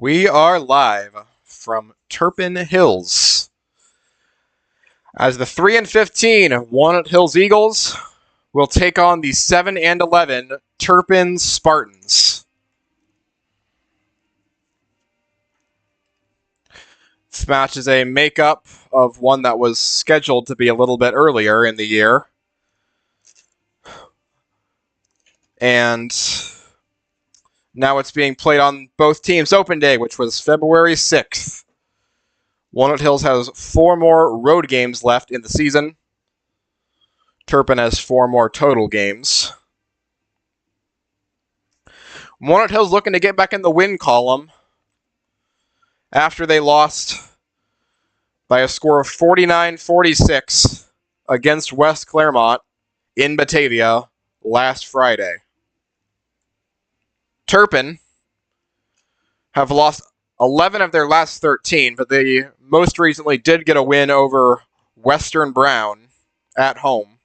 We are live from Turpin Hills as the 3-15 Walnut Hills Eagles will take on the 7-11 Turpin Spartans. This match is a makeup of one that was scheduled to be a little bit earlier in the year. And now it's being played on both teams' open day, which was February 6th. Walnut Hills has 4 more road games left in the season. Turpin has 4 more total games. Walnut Hills looking to get back in the win column after they lost by a score of 49-46 against West Claremont in Batavia last Friday. Turpin have lost 11 of their last 13, but they most recently did get a win over Western Brown at home.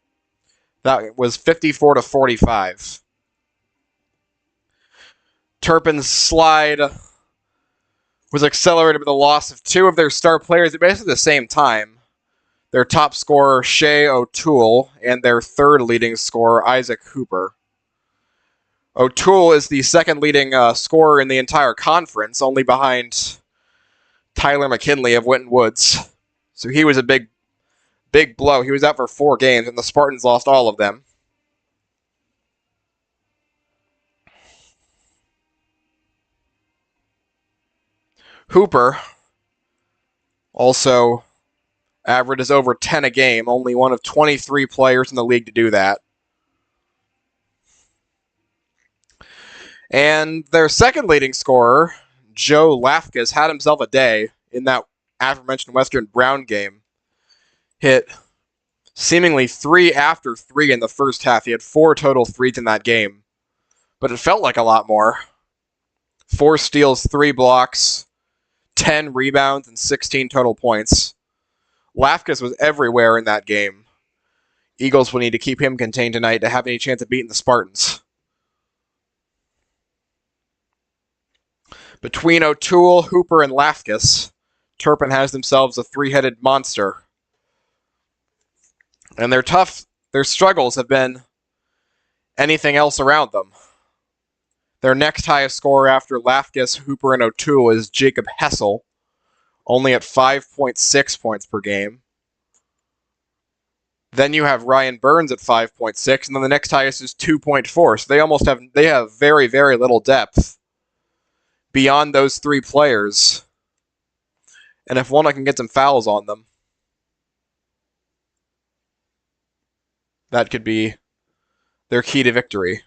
That was 54-45. Turpin's slide was accelerated with the loss of 2 of their star players at basically the same time. Their top scorer, Shea O'Toole, and their third leading scorer, Isaac Hooper. O'Toole is the second leading scorer in the entire conference, only behind Tyler McKinley of Winton Woods. So he was a big blow. He was out for 4 games, and the Spartans lost all of them. Hooper also averages over 10 a game, only one of 23 players in the league to do that. And their second leading scorer, Joe Lafkas, had himself a day in that aforementioned Western Brown game. Hit seemingly 3 after 3 in the first half. He had 4 total threes in that game, but it felt like a lot more. 4 steals, 3 blocks, 10 rebounds, and 16 total points. Lafkas was everywhere in that game. Eagles will need to keep him contained tonight to have any chance of beating the Spartans. Between O'Toole, Hooper, and Lafkas, Turpin has themselves a 3-headed monster. And their struggles have been anything else around them. Their next highest scorer after Lafkas, Hooper, and O'Toole is Jacob Hessel, only at 5.6 points per game. Then you have Ryan Burns at 5.6, and then the next highest is 2.4. So they have very, very little depth beyond those 3 players. And if Walnut can get some fouls on them, that could be their key to victory.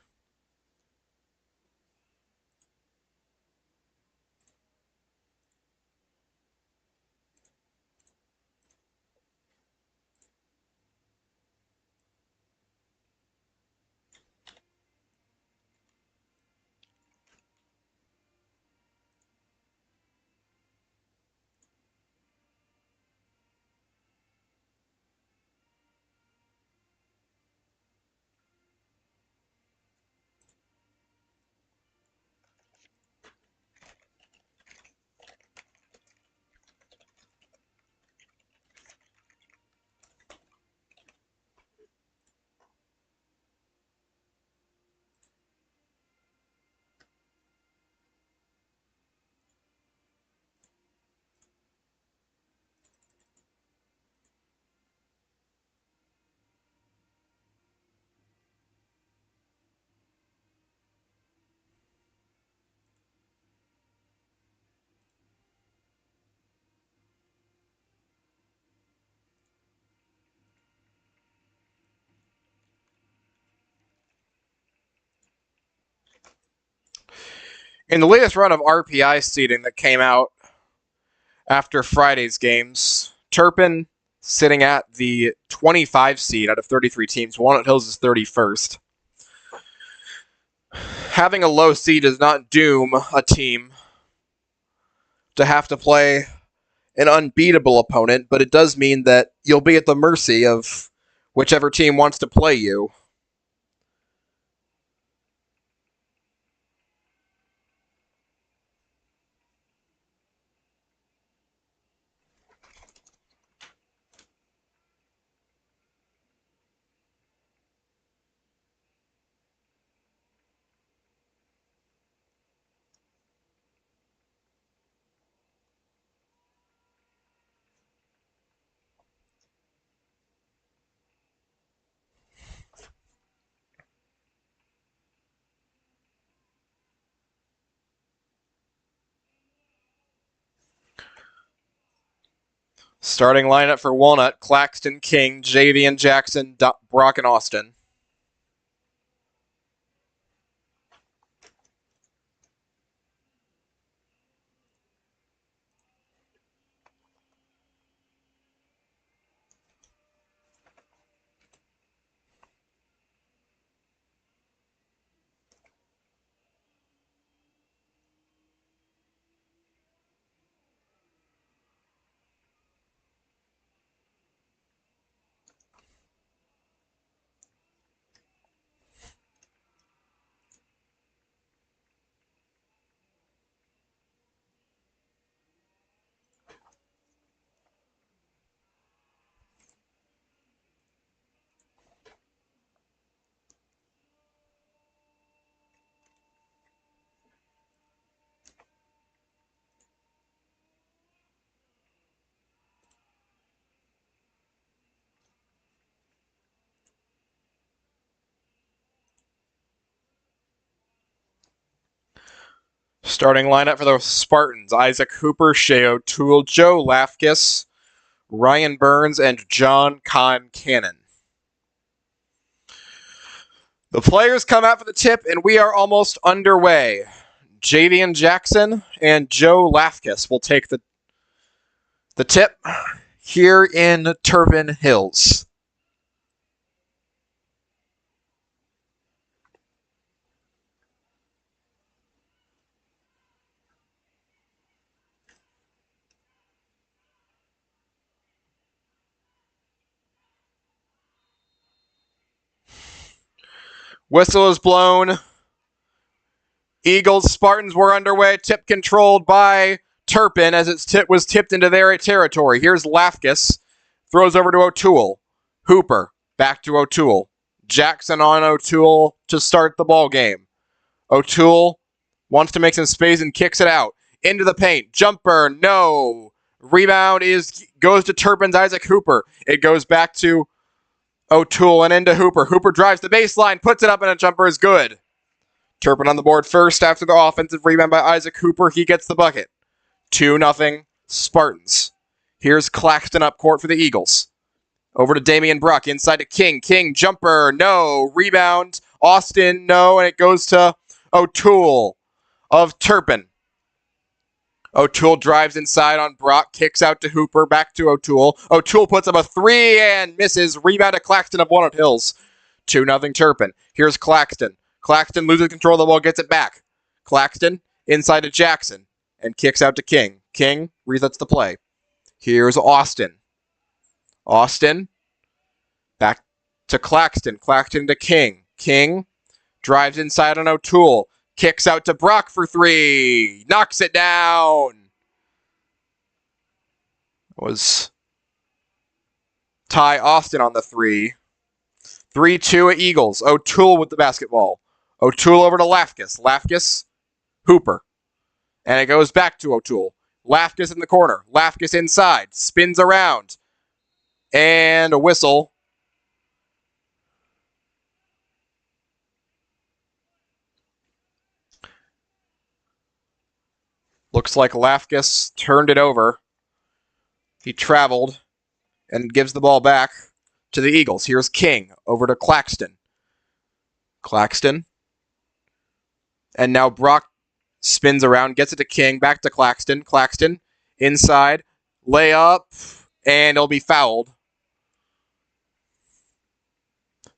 In the latest run of RPI seeding that came out after Friday's games, Turpin sitting at the 25 seed out of 33 teams. Walnut Hills is 31st. Having a low seed does not doom a team to have to play an unbeatable opponent, but it does mean that you'll be at the mercy of whichever team wants to play you. Starting lineup for Walnut: Claxton, King, Javian, Jackson, Brock, and Austin. Starting lineup for the Spartans: Isaac Hooper, Shea O'Toole, Joe Lafkis, Ryan Burns, and John Cannon. The players come out for the tip, and we are almost underway. Javian Jackson and Joe Lafkis will take the tip here in Turpin Hills. Whistle is blown. Eagles, Spartans were underway. Tip controlled by Turpin as it was tipped into their territory. Here's Lafkis. Throws over to O'Toole. Hooper. Back to O'Toole. Jackson on O'Toole to start the ball game. O'Toole wants to make some space and kicks it out. Into the paint. Jumper. No. Rebound goes to Turpin's Isaac Hooper. It goes back to O'Toole and into Hooper. Hooper drives the baseline, puts it up, and a jumper is good. Turpin on the board first after the offensive rebound by Isaac Hooper. He gets the bucket. 2-0 Spartans. Here's Claxton up court for the Eagles. Over to Damian Bruck, inside to King. King, jumper, no. Rebound, Austin, no. And it goes to O'Toole of Turpin. O'Toole drives inside on Brock, kicks out to Hooper, back to O'Toole. O'Toole puts up a three and misses. Rebound to Claxton of Walnut Hills. 2-0 Turpin. Here's Claxton. Claxton loses control of the ball, gets it back. Claxton inside to Jackson and kicks out to King. King resets the play. Here's Austin. Austin back to Claxton. Claxton to King. King drives inside on O'Toole. Kicks out to Brock for three. Knocks it down. It was Ty Austin on the three. 3-2 Eagles. O'Toole with the basketball. O'Toole over to Lafkis. Lafkis, Hooper. And it goes back to O'Toole. Lafkis in the corner. Lafkis inside. Spins around. And a whistle. Looks like Lafkis turned it over. He traveled and gives the ball back to the Eagles. Here's King over to Claxton. Claxton. And now Brock spins around, gets it to King, back to Claxton. Claxton inside, layup, and it'll be fouled.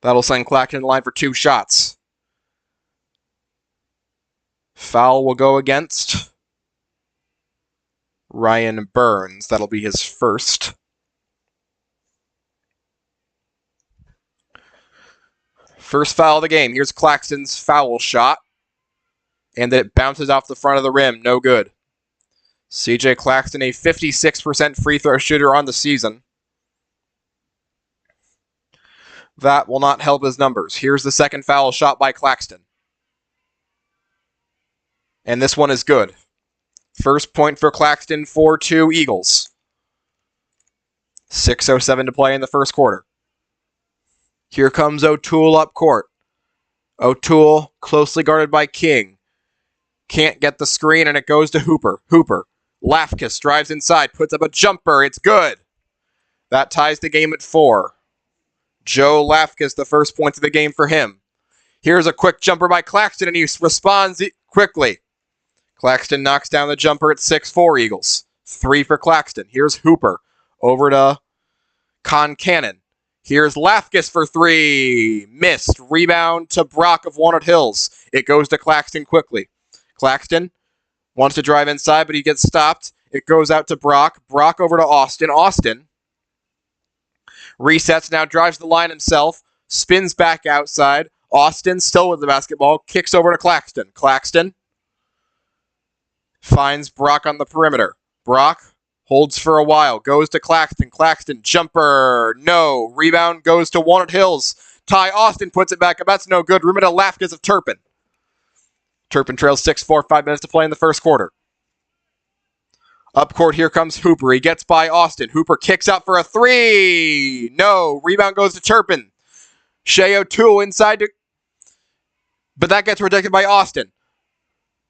That'll send Claxton in line for 2 shots. Foul will go against Ryan Burns. That'll be his first. First foul of the game. Here's Claxton's foul shot. And it bounces off the front of the rim. No good. CJ Claxton, a 56% free throw shooter on the season. That will not help his numbers. Here's the second foul shot by Claxton. And this one is good. First point for Claxton, 4-2 Eagles. 6:07 to play in the first quarter. Here comes O'Toole up court. O'Toole closely guarded by King. Can't get the screen, and it goes to Hooper. Hooper. Lafkis drives inside, puts up a jumper. It's good. That ties the game at 4. Joe Lafkas, the first points of the game for him. Here's a quick jumper by Claxton, and he responds quickly. Claxton knocks down the jumper at 6-4 Eagles. 3 for Claxton. Here's Hooper over to Concannon. Here's Lafkas for 3. Missed. Rebound to Brock of Walnut Hills. It goes to Claxton quickly. Claxton wants to drive inside, but he gets stopped. It goes out to Brock. Brock over to Austin. Austin resets, now drives the line himself. Spins back outside. Austin still with the basketball. Kicks over to Claxton. Claxton finds Brock on the perimeter. Brock holds for a while. Goes to Claxton. Claxton jumper. No. Rebound goes to Walnut Hills. Ty Austin puts it back up. That's no good. Rimita Lafkas of Turpin. Turpin trails 6-4, 5 minutes to play in the first quarter. Up court, here comes Hooper. He gets by Austin. Hooper kicks out for a 3. No. Rebound goes to Turpin. Shea O'Toole inside to... But that gets rejected by Austin.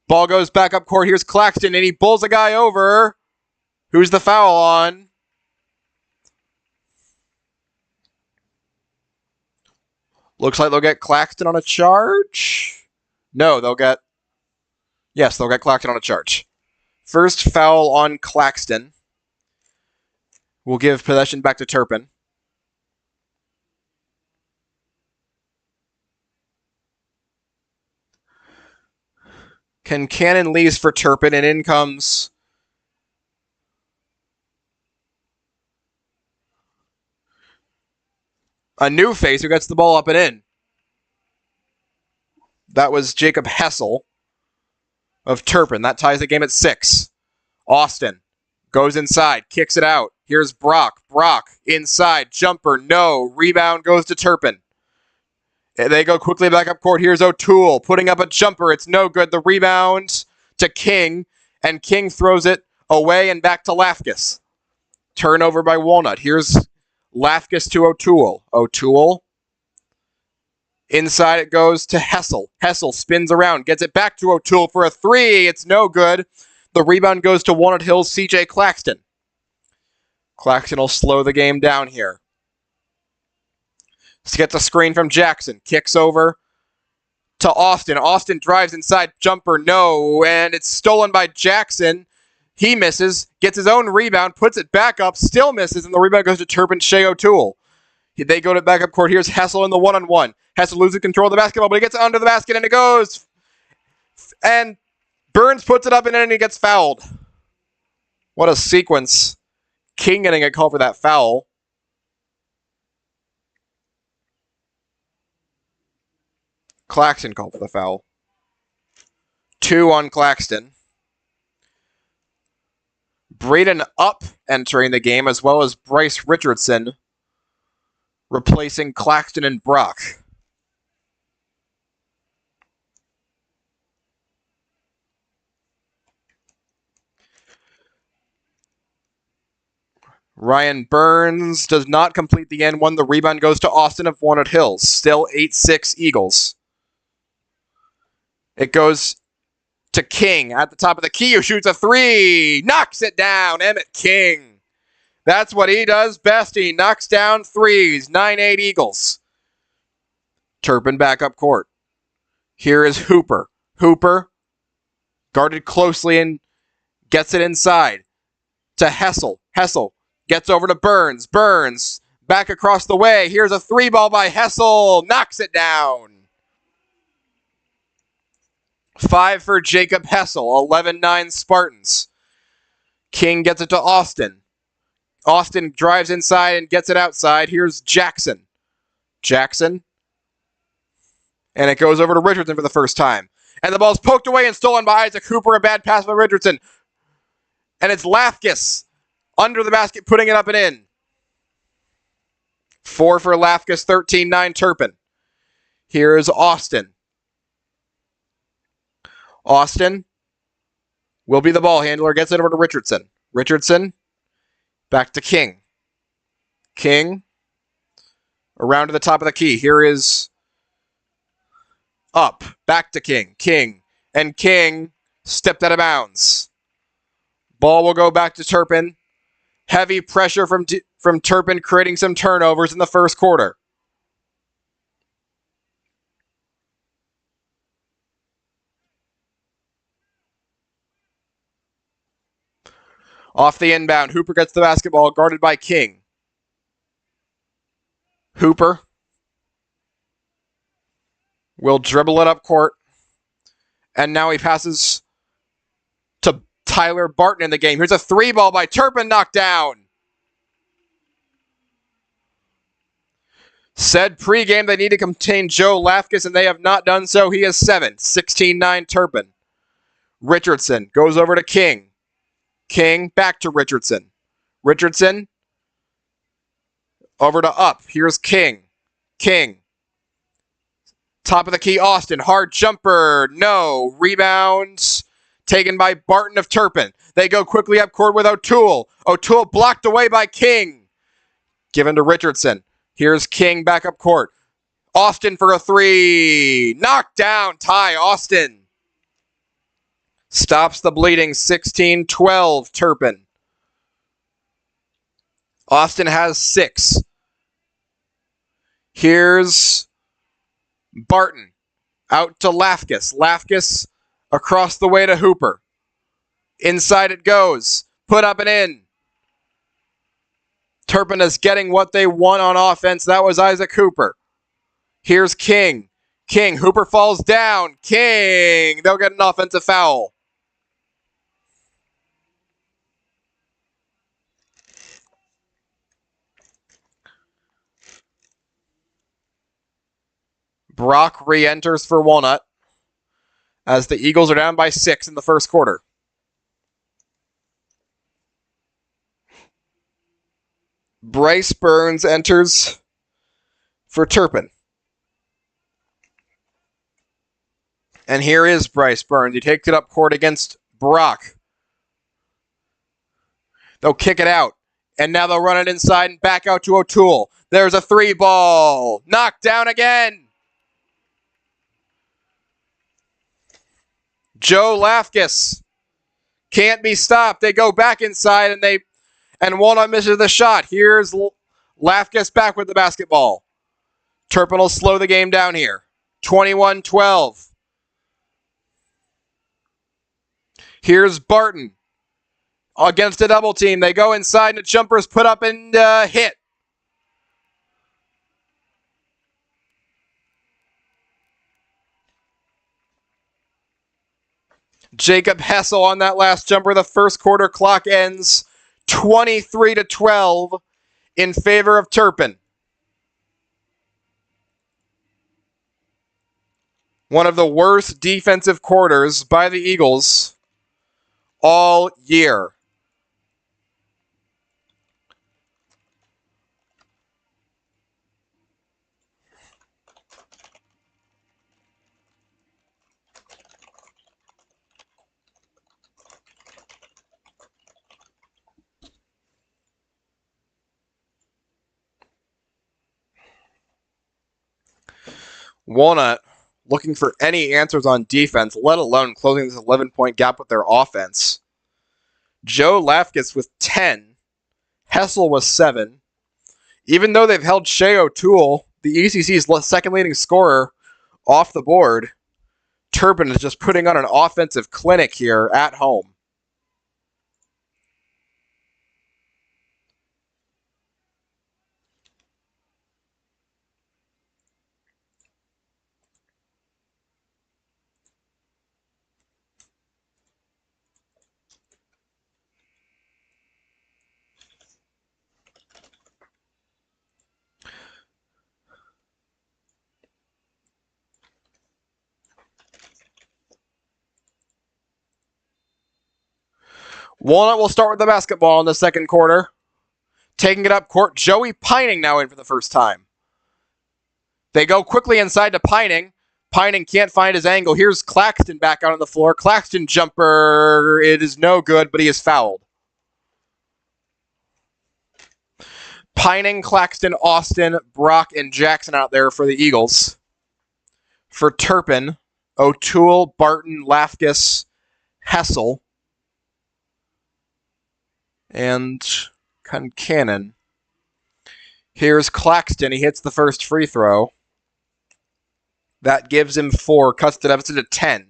Ball goes back up court. Here's Claxton, and he pulls a guy over. Who's the foul on? Looks like they'll get Claxton on a charge. No, they'll get... Yes, they'll get Claxton on a charge. First foul on Claxton. We'll give possession back to Turpin. Concannon leaves for Turpin, and in comes a new face who gets the ball up and in. That was Jacob Hessel of Turpin. That ties the game at 6. Austin goes inside, kicks it out. Here's Brock. Brock inside, jumper, no. Rebound goes to Turpin. They go quickly back up court. Here's O'Toole putting up a jumper. It's no good. The rebound to King, and King throws it away and back to Lafkas. Turnover by Walnut. Here's Lafkas to O'Toole. O'Toole. Inside it goes to Hessel. Hessel spins around, gets it back to O'Toole for a 3. It's no good. The rebound goes to Walnut Hills' CJ Claxton. Claxton will slow the game down here. Gets a screen from Jackson. Kicks over to Austin. Austin drives inside. Jumper, no. And it's stolen by Jackson. He misses. Gets his own rebound. Puts it back up. Still misses. And the rebound goes to Turpin Shea O'Toole. They go to back up court. Here's Hessel in the one-on-one. Hessel loses control of the basketball, but he gets it under the basket and it goes. And Burns puts it up and in and he gets fouled. What a sequence. King getting a call for that foul. Claxton called for the foul. 2 on Claxton. Braden Up entering the game, as well as Bryce Richardson replacing Claxton and Brock. Ryan Burns does not complete the N1. The rebound goes to Austin of Walnut Hills. Still 8-6 Eagles. It goes to King at the top of the key, who shoots a 3. Knocks it down. Emmett King. That's what he does best. He knocks down 3s. 9-8 Eagles. Turpin back up court. Here is Hooper. Hooper guarded closely and gets it inside to Hessel. Hessel gets over to Burns. Burns back across the way. Here's a 3 ball by Hessel. Knocks it down. 5 for Jacob Hessel. 11-9 Spartans. King gets it to Austin. Austin drives inside and gets it outside. Here's Jackson. Jackson. And it goes over to Richardson for the first time. And the ball's poked away and stolen by Isaac Hooper. A bad pass by Richardson. And it's Lafkas under the basket, putting it up and in. 4 for Lafkas, 13-9 Turpin. Here is Austin. Austin will be the ball handler. Gets it over to Richardson. Richardson back to King. King around to the top of the key. Here is Up. Back to King. King. And King stepped out of bounds. Ball will go back to Turpin. Heavy pressure from from Turpin, creating some turnovers in the first quarter. Off the inbound, Hooper gets the basketball, guarded by King. Hooper will dribble it up court. And now he passes to Tyler Barton in the game. Here's a three ball by Turpin, knocked down. Said pregame they need to contain Joe Lafkus, and they have not done so. He is 7, 16-9 Turpin. Richardson goes over to King. King back to Richardson. Richardson over to Up. Here's King. King. Top of the key, Austin. Hard jumper. No. Rebounds taken by Barton of Turpin. They go quickly up court with O'Toole. O'Toole blocked away by King. Given to Richardson. Here's King back up court. Austin for a three. Knocked down. Ty Austin. Stops the bleeding. 16-12 Turpin. Austin has 6. Here's Barton. Out to Lafkus. Lafkus across the way to Hooper. Inside it goes. Put up and in. Turpin is getting what they want on offense. That was Isaac Hooper. Here's King. King. Hooper falls down. King. They'll get an offensive foul. Brock re-enters for Walnut as the Eagles are down by 6 in the first quarter. Bryce Burns enters for Turpin. And here is Bryce Burns. He takes it up court against Brock. They'll kick it out. And now they'll run it inside and back out to O'Toole. There's a three ball. Knocked down again. Joe Lafkus can't be stopped. They go back inside and Walnut misses the shot. Here's Lafkus back with the basketball. Turpin will slow the game down here. 21-12. Here's Barton against a double team. They go inside and the jumper's put up and hit. Jacob Hessel on that last jumper. The first quarter clock ends 23-12 in favor of Turpin. One of the worst defensive quarters by the Eagles all year. Walnut looking for any answers on defense, let alone closing this 11-point gap with their offense. Joe Lafkus with 10. Hessel was 7. Even though they've held Shea O'Toole, the ECC's second leading scorer, off the board, Turpin is just putting on an offensive clinic here at home. Walnut will start with the basketball in the second quarter. Taking it up court, Joey Pining now in for the first time. They go quickly inside to Pining. Pining can't find his angle. Here's Claxton back out on the floor. Claxton jumper. It is no good, but he is fouled. Pining, Claxton, Austin, Brock, and Jackson out there for the Eagles. For Turpin, O'Toole, Barton, Lafkus, Hessel, and Concannon. Here's Claxton. He hits the first free throw. That gives him 4, cuts the deficit to 10.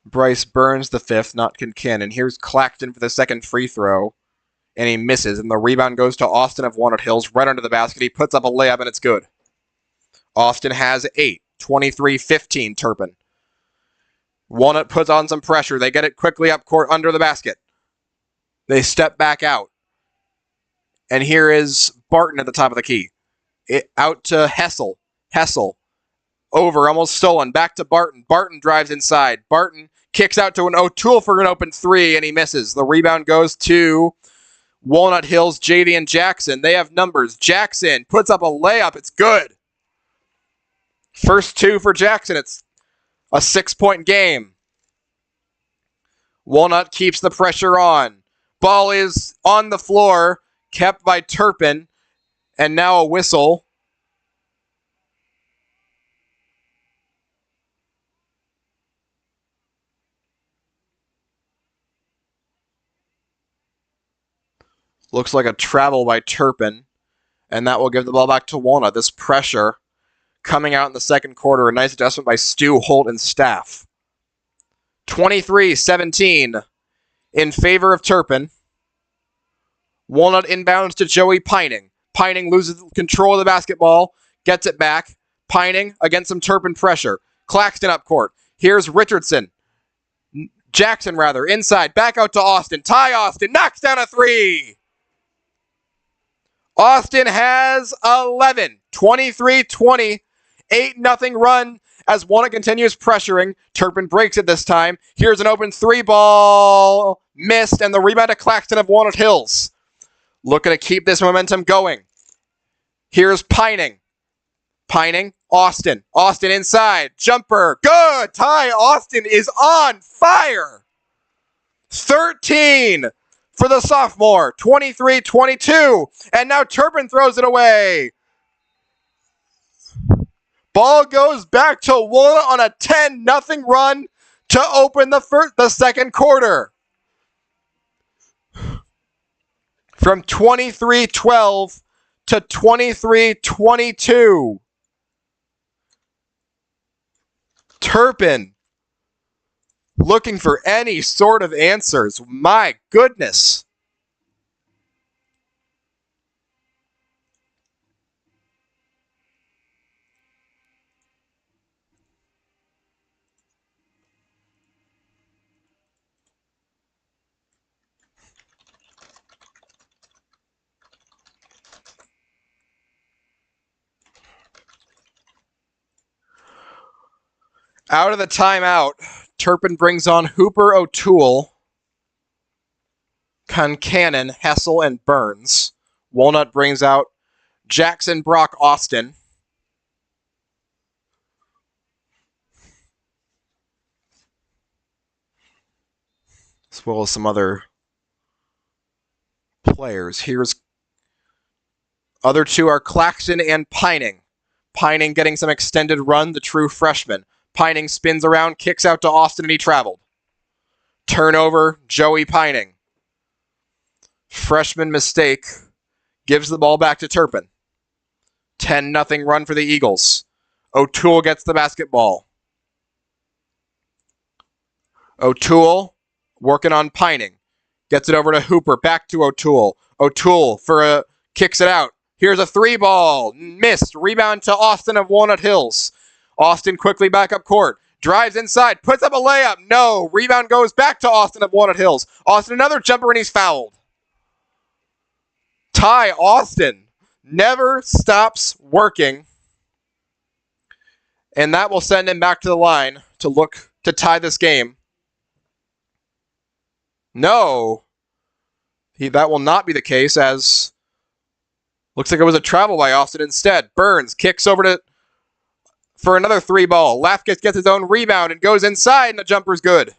Bryce burns the 5th, not Concannon. Here's Claxton for the second free throw, and he misses, and the rebound goes to Austin of Walnut Hills right under the basket. He puts up a layup, and it's good. Austin has 8, 23-15, Turpin. Walnut puts on some pressure. They get it quickly up court under the basket. They step back out. And here is Barton at the top of the key. Out to Hessel. Hessel. Over, almost stolen. Back to Barton. Barton drives inside. Barton kicks out to an O'Toole for an open 3, and he misses. The rebound goes to Walnut Hills, Javian Jackson. They have numbers. Jackson puts up a layup. It's good. First 2 for Jackson. It's a 6-point game. Walnut keeps the pressure on. Ball is on the floor, kept by Turpin, and now a whistle. Looks like a travel by Turpin, and that will give the ball back to Walnut. This pressure coming out in the second quarter. A nice adjustment by Stu, Holt, and staff. 23-17 in favor of Turpin. Walnut inbounds to Joey Pining. Pining loses control of the basketball, gets it back. Pining against some Turpin pressure. Claxton up court. Here's Richardson. Jackson, inside. Back out to Austin. Ty Austin knocks down a 3. Austin has 11. 23-20. 8-0 run as Walnut continues pressuring. Turpin breaks it this time. Here's an open 3 ball. Missed, and the rebound to Claxton of Walnut Hills. Looking to keep this momentum going. Here's Pining. Pining. Austin. Austin inside. Jumper. Good. Ty Austin is on fire. 13 for the sophomore. 23-22. And now Turpin throws it away. Ball goes back to Walnut on a 10-0 run to open the second quarter. From 23-12 to 23-22. Turpin looking for any sort of answers. My goodness. Out of the timeout, Turpin brings on Hooper, O'Toole, Concannon, Hessel, and Burns. Walnut brings out Jackson, Brock, Austin. As well as some other players. Here's other 2 are Claxton and Pining. Pining getting some extended run, the true freshman. Pining spins around, kicks out to Austin, and he traveled. Turnover, Joey Pining. Freshman mistake gives the ball back to Turpin. 10-0 run for the Eagles. O'Toole gets the basketball. O'Toole working on Pining. Gets it over to Hooper, back to O'Toole. O'Toole kicks it out. Here's a 3 ball. Missed. Rebound to Austin of Walnut Hills. Austin quickly back up court. Drives inside. Puts up a layup. No. Rebound goes back to Austin of Walnut Hills. Austin another jumper, and he's fouled. Ty Austin never stops working. And that will send him back to the line to look to tie this game. No. That will not be the case, as looks like it was a travel by Austin instead. Burns kicks over for another 3 ball. Lafkis gets his own rebound and goes inside, and the jumper's good.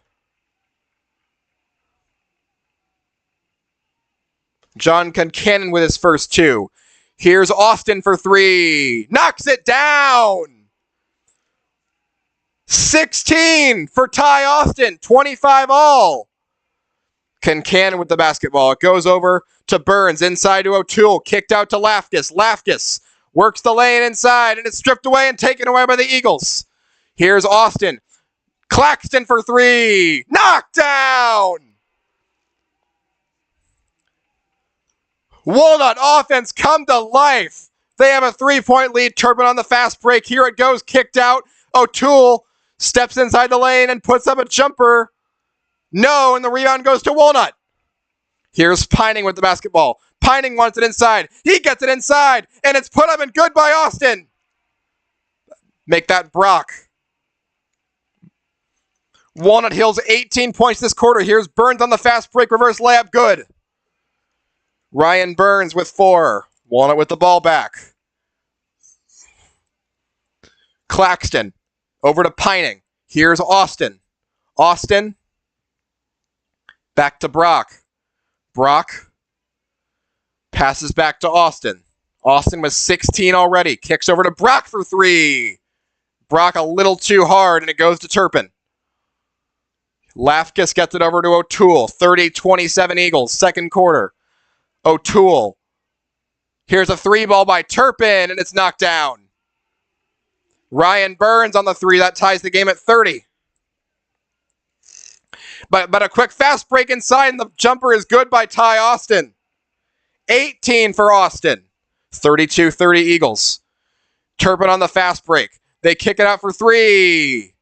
John Concannon with his first 2. Here's Austin for 3. Knocks it down! 16 for Ty Austin. 25 all. Concannon with the basketball. It goes over to Burns. Inside to O'Toole. Kicked out to Lafkus. Lafkus works the lane inside, and it's stripped away and taken away by the Eagles. Here's Austin. Claxton for three. Knockdown! Walnut offense come to life. They have a 3-point lead. Turpin on the fast break. Here it goes. Kicked out. O'Toole steps inside the lane and puts up a jumper. No, and the rebound goes to Walnut. Here's Pining with the basketball. Pining wants it inside. He gets it inside, and it's put up and good by Austin. Make that Brock. Walnut Hills 18 points this quarter. Here's Burns on the fast break. Reverse layup. Good. Ryan Burns with 4. Walnut with the ball back. Claxton over to Pining. Here's Austin. Austin back to Brock. Brock passes back to Austin. Austin was 16 already. Kicks over to Brock for 3. Brock a little too hard, and it goes to Turpin. Lafkus gets it over to O'Toole. 30-27 Eagles, second quarter. O'Toole. Here's a 3 ball by Turpin, and it's knocked down. Ryan Burns on the 3. That ties the game at 30. But a quick fast break inside, and the jumper is good by Ty Austin. 18 for Austin. 32-30 Eagles. Turpin on the fast break. They kick it out for 3.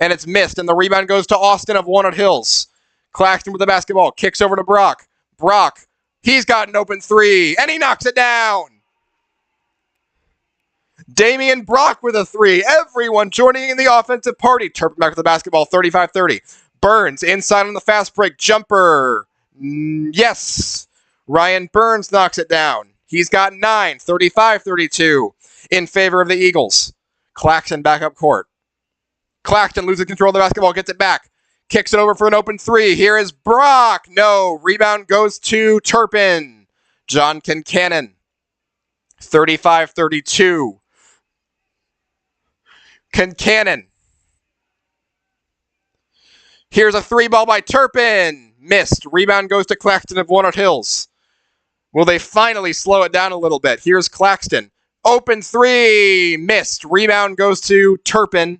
And it's missed, and the rebound goes to Austin of Walnut Hills. Claxton with the basketball. Kicks over to Brock. Brock, he's got an open 3, and he knocks it down. Damian Brock with a 3. Everyone joining in the offensive party. Turpin back with the basketball. 35-30. Burns inside on the fast break. Jumper. Yes. Ryan Burns knocks it down. He's got 9. 35-32 in favor of the Eagles. Claxton back up court. Claxton loses control of the basketball. Gets it back. Kicks it over for an open 3. Here is Brock. No. Rebound goes to Turpin. John Concannon. 35-32. Concannon. Here's a 3 ball by Turpin. Missed. Rebound goes to Claxton of Walnut Hills. Will they finally slow it down a little bit? Here's Claxton. Open 3. Missed. Rebound goes to Turpin.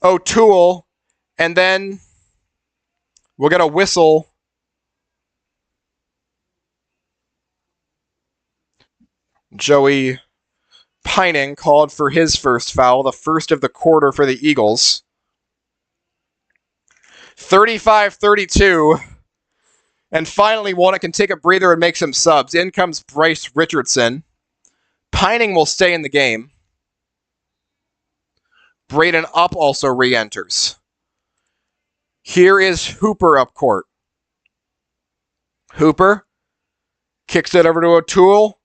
O'Toole. And then we'll get a whistle. Joey Pining called for his first foul, the first of the quarter for the Eagles. 35-32. And finally, Walnut can take a breather and make some subs. In comes Bryce Richardson. Pining will stay in the game. Braden Upp also re-enters. Here is Hooper up court. Hooper kicks it over to O'Toole.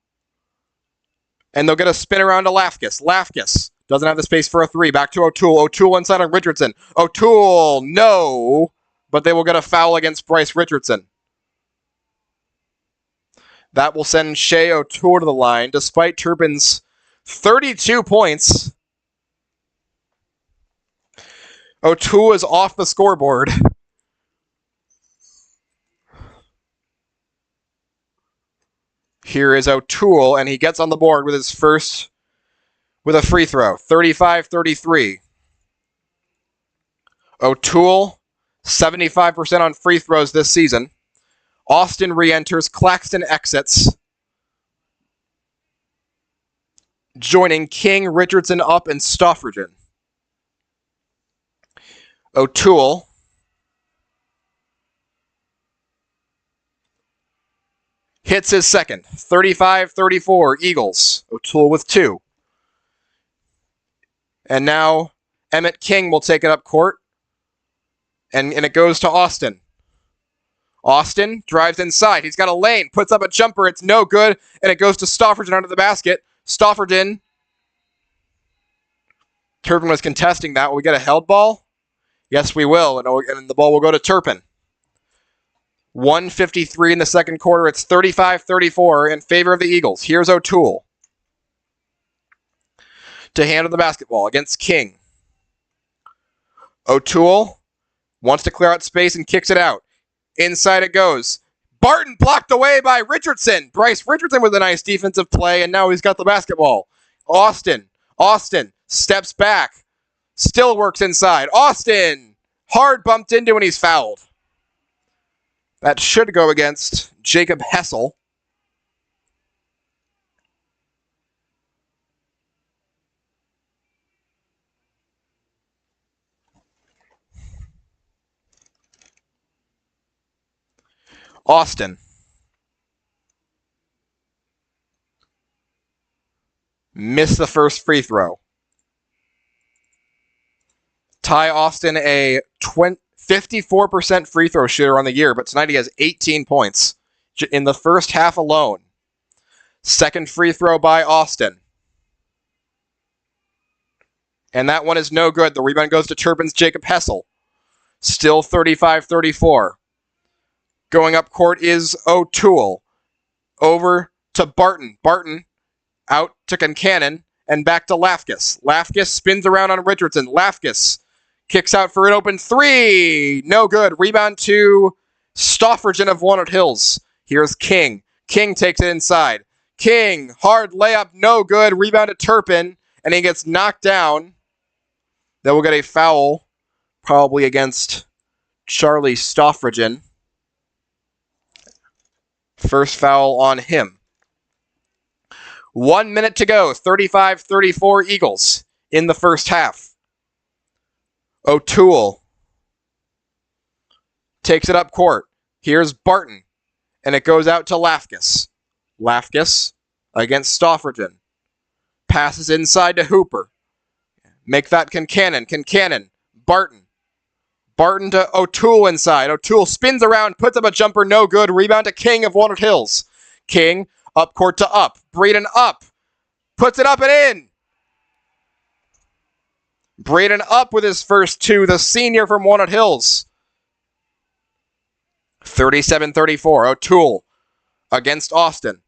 And they'll get a spin around to Lafkus. Lafkus doesn't have the space for a 3. Back to O'Toole. O'Toole inside on Richardson. O'Toole, no. But they will get a foul against Bryce Richardson. That will send Shea O'Toole to the line. Despite Turpin's 32 points, O'Toole is off the scoreboard. Here is O'Toole, and he gets on the board with his first, with a free throw. 35-33. O'Toole, 75% on free throws this season. Austin re-enters. Claxton exits. Joining King, Richardson, Up, and Stoffergen. O'Toole. Hits his second. 35-34, Eagles. O'Toole with 2. And now Emmett King will take it up court. And it goes to Austin. Austin drives inside. He's got a lane. Puts up a jumper. It's no good. And it goes to Stoffergen under the basket. Stoffergen. Turpin was contesting that. Will we get a held ball? Yes, we will. And the ball will go to Turpin. 1:53 in the second quarter. It's 35-34 in favor of the Eagles. Here's O'Toole to handle the basketball against King. O'Toole wants to clear out space and kicks it out. Inside it goes. Barton blocked away by Richardson. Bryce Richardson with a nice defensive play, and now he's got the basketball. Austin steps back. Still works inside. Austin hard bumped into and he's fouled. That should go against Jacob Hessel. Austin. Missed the first free throw. Ty Austin, a 54% free throw shooter on the year, but tonight he has 18 points in the first half alone. Second free throw by Austin. And that one is no good. The rebound goes to Turpin's Jacob Hessel. Still 35-34. Going up court is O'Toole. Over to Barton. Barton out to Concannon and back to Lafkus. Lafkus spins around on Richardson. Lafkus kicks out for an open three. No good. Rebound to Stoffridgen of Walnut Hills. Here's King. King takes it inside. King, hard layup, no good. Rebound to Turpin, and he gets knocked down. Then we'll get a foul, probably against Charlie Stoffridgen. First foul on him. 1 minute to go. 35-34 Eagles in the first half. O'Toole takes it up court. Here's Barton, and it goes out to Lafkus. Lafkus against Stoffridgen. Passes inside to Hooper. Make that Concannon. Concannon. Barton. Barton to O'Toole inside. O'Toole spins around, puts up a jumper, no good. Rebound to King of Walnut Hills. King, up court to up. Braden up. Puts it up and in. Braden up with his first two, the senior from Walnut Hills. 37-34. O'Toole against Austin.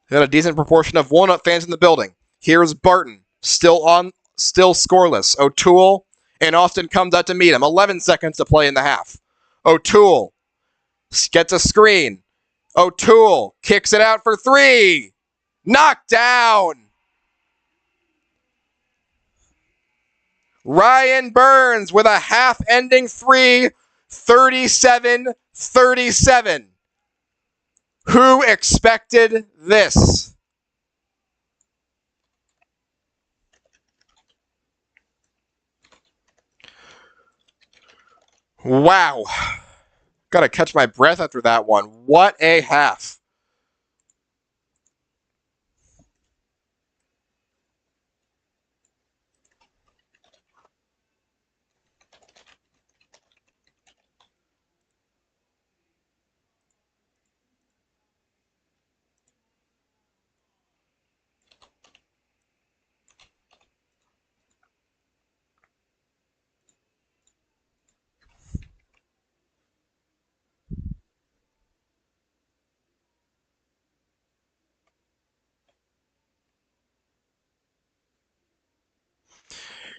Got a decent proportion of Walnut fans in the building. Here's Barton, still scoreless. O'Toole and Austin comes out to meet him. 11 seconds to play in the half. O'Toole gets a screen. O'Toole kicks it out for three. Knocked down. Ryan Burns with a half-ending three. 37-37. Who expected this? Wow. Gotta catch my breath after that one. What a half.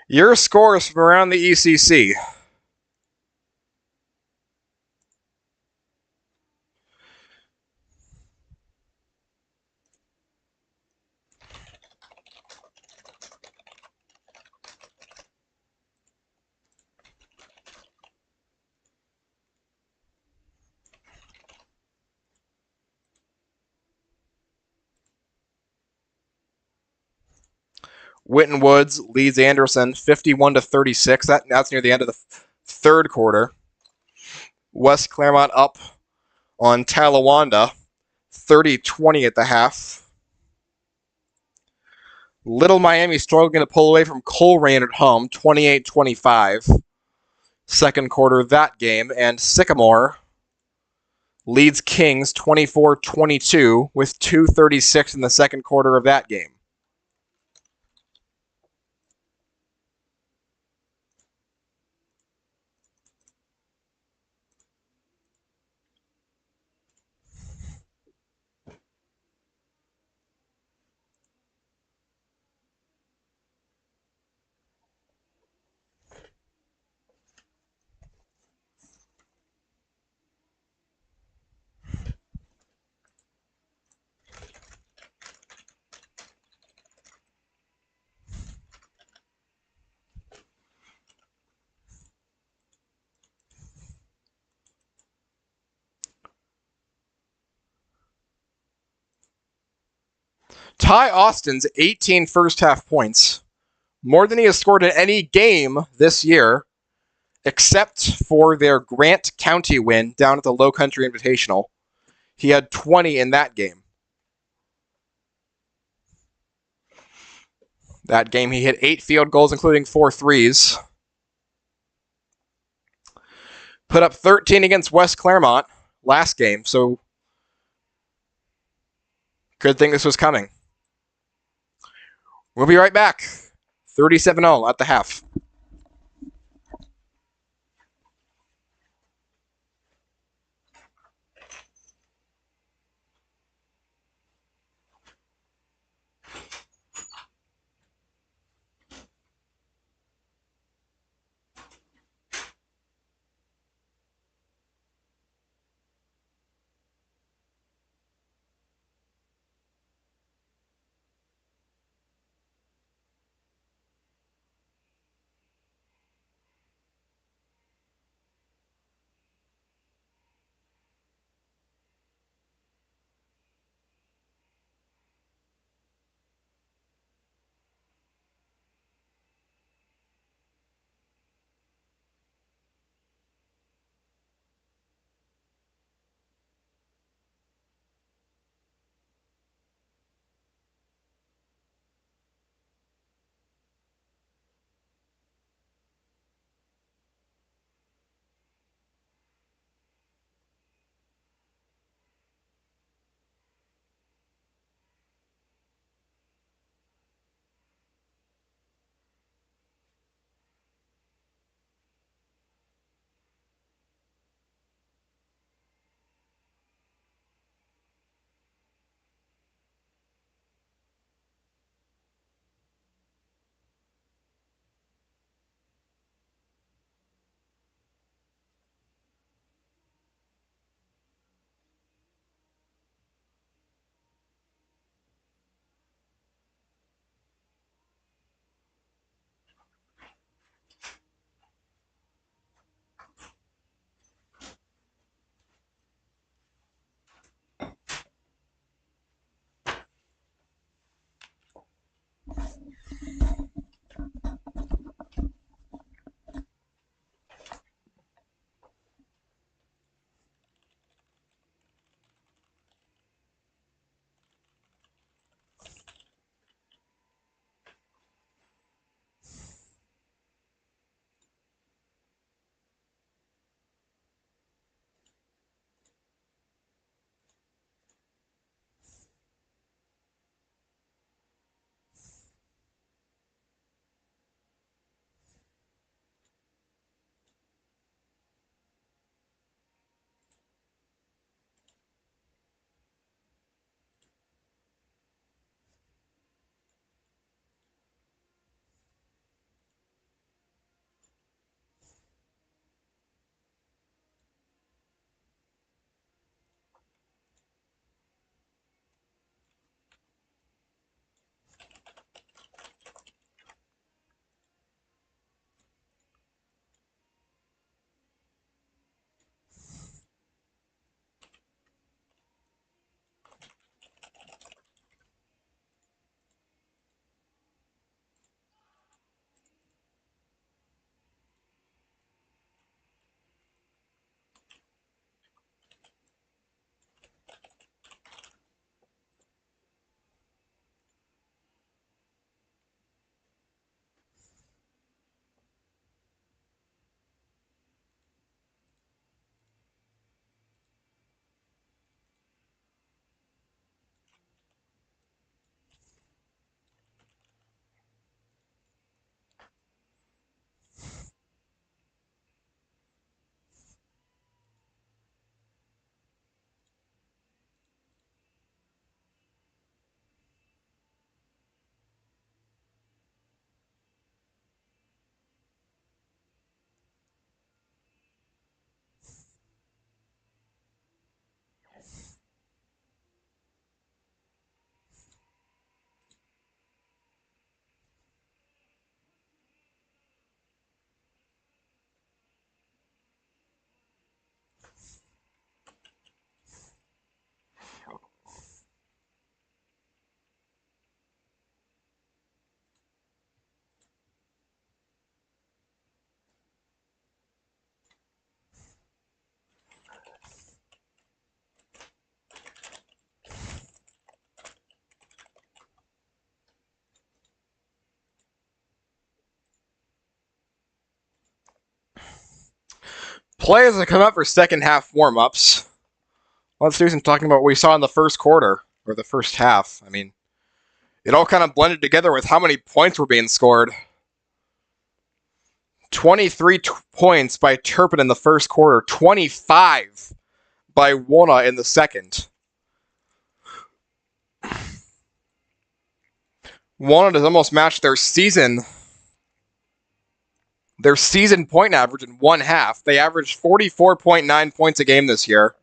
Your scores from around the ECC. Witten Woods leads Anderson 51-36. That's near the end of the third quarter. West Claremont up on Talawanda 30-20 at the half. Little Miami struggling to pull away from Coleraine at home 28-25. Second quarter of that game. And Sycamore leads Kings 24-22 with 2:36 in the second quarter of that game. Ty Austin's 18 first half points, more than he has scored in any game this year, except for their Grant County win down at the Low Country Invitational. He had 20 in that game. That game, he hit 8 field goals, including 4 threes. Put up 13 against West Claremont last game, so good thing this was coming. We'll be right back. 37-0 at the half. Players that come up for second half warm-ups. Let's do some talking about what we saw in the first quarter, or the first half. I mean, it all kind of blended together with how many points were being scored. 23 points by Turpin in the first quarter, 25 by Walnut in the second. Walnut has almost matched their season point average in one half. They averaged 44.9 points a game this year.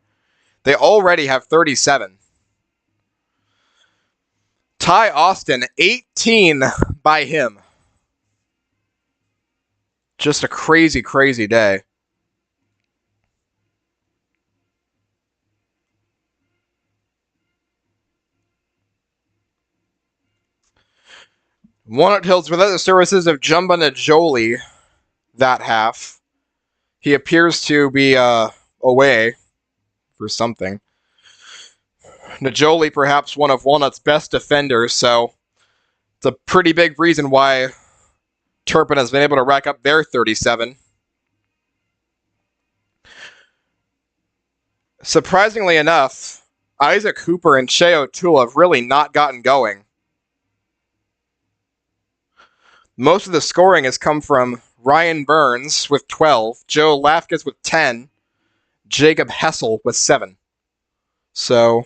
They already have 37. Ty Austin, 18 by him. Just a crazy, crazy day. Walnut Hills without the services of Jumba Najoli that half. He appears to be away for something. Najoli, perhaps one of Walnut's best defenders, so it's a pretty big reason why Turpin has been able to rack up their 37. Surprisingly enough, Isaac Hooper and Shea O'Toole have really not gotten going. Most of the scoring has come from Ryan Burns with 12, Joe Lafkas with 10, Jacob Hessel with 7. So,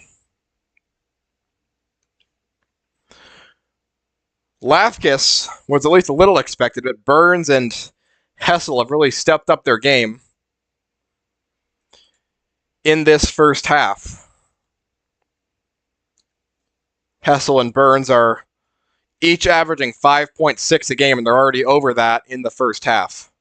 Lafkas was at least a little expected, but Burns and Hessel have really stepped up their game in this first half. Hessel and Burns are each averaging 5.6 a game, and they're already over that in the first half.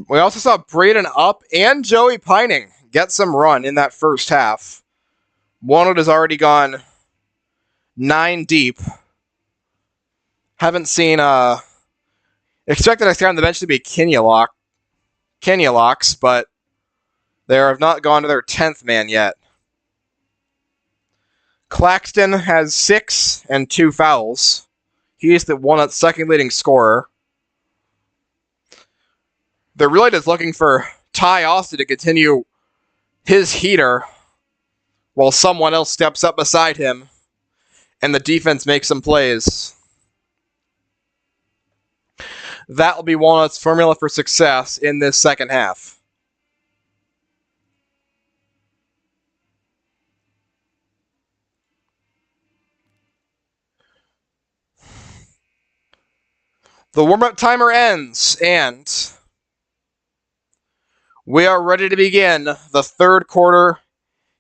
We also saw Braden Up and Joey Pining get some run in that first half. Walnut has already gone 9 deep. Haven't seen expected next guy on the bench to be Kenyalox, but they have not gone to their 10th man yet. Claxton has 6 and 2 fouls. He is the Walnut's second leading scorer. They're really just looking for Ty Austin to continue his heater while someone else steps up beside him and the defense makes some plays. That will be Walnut's formula for success in this second half. The warm-up timer ends, and we are ready to begin the third quarter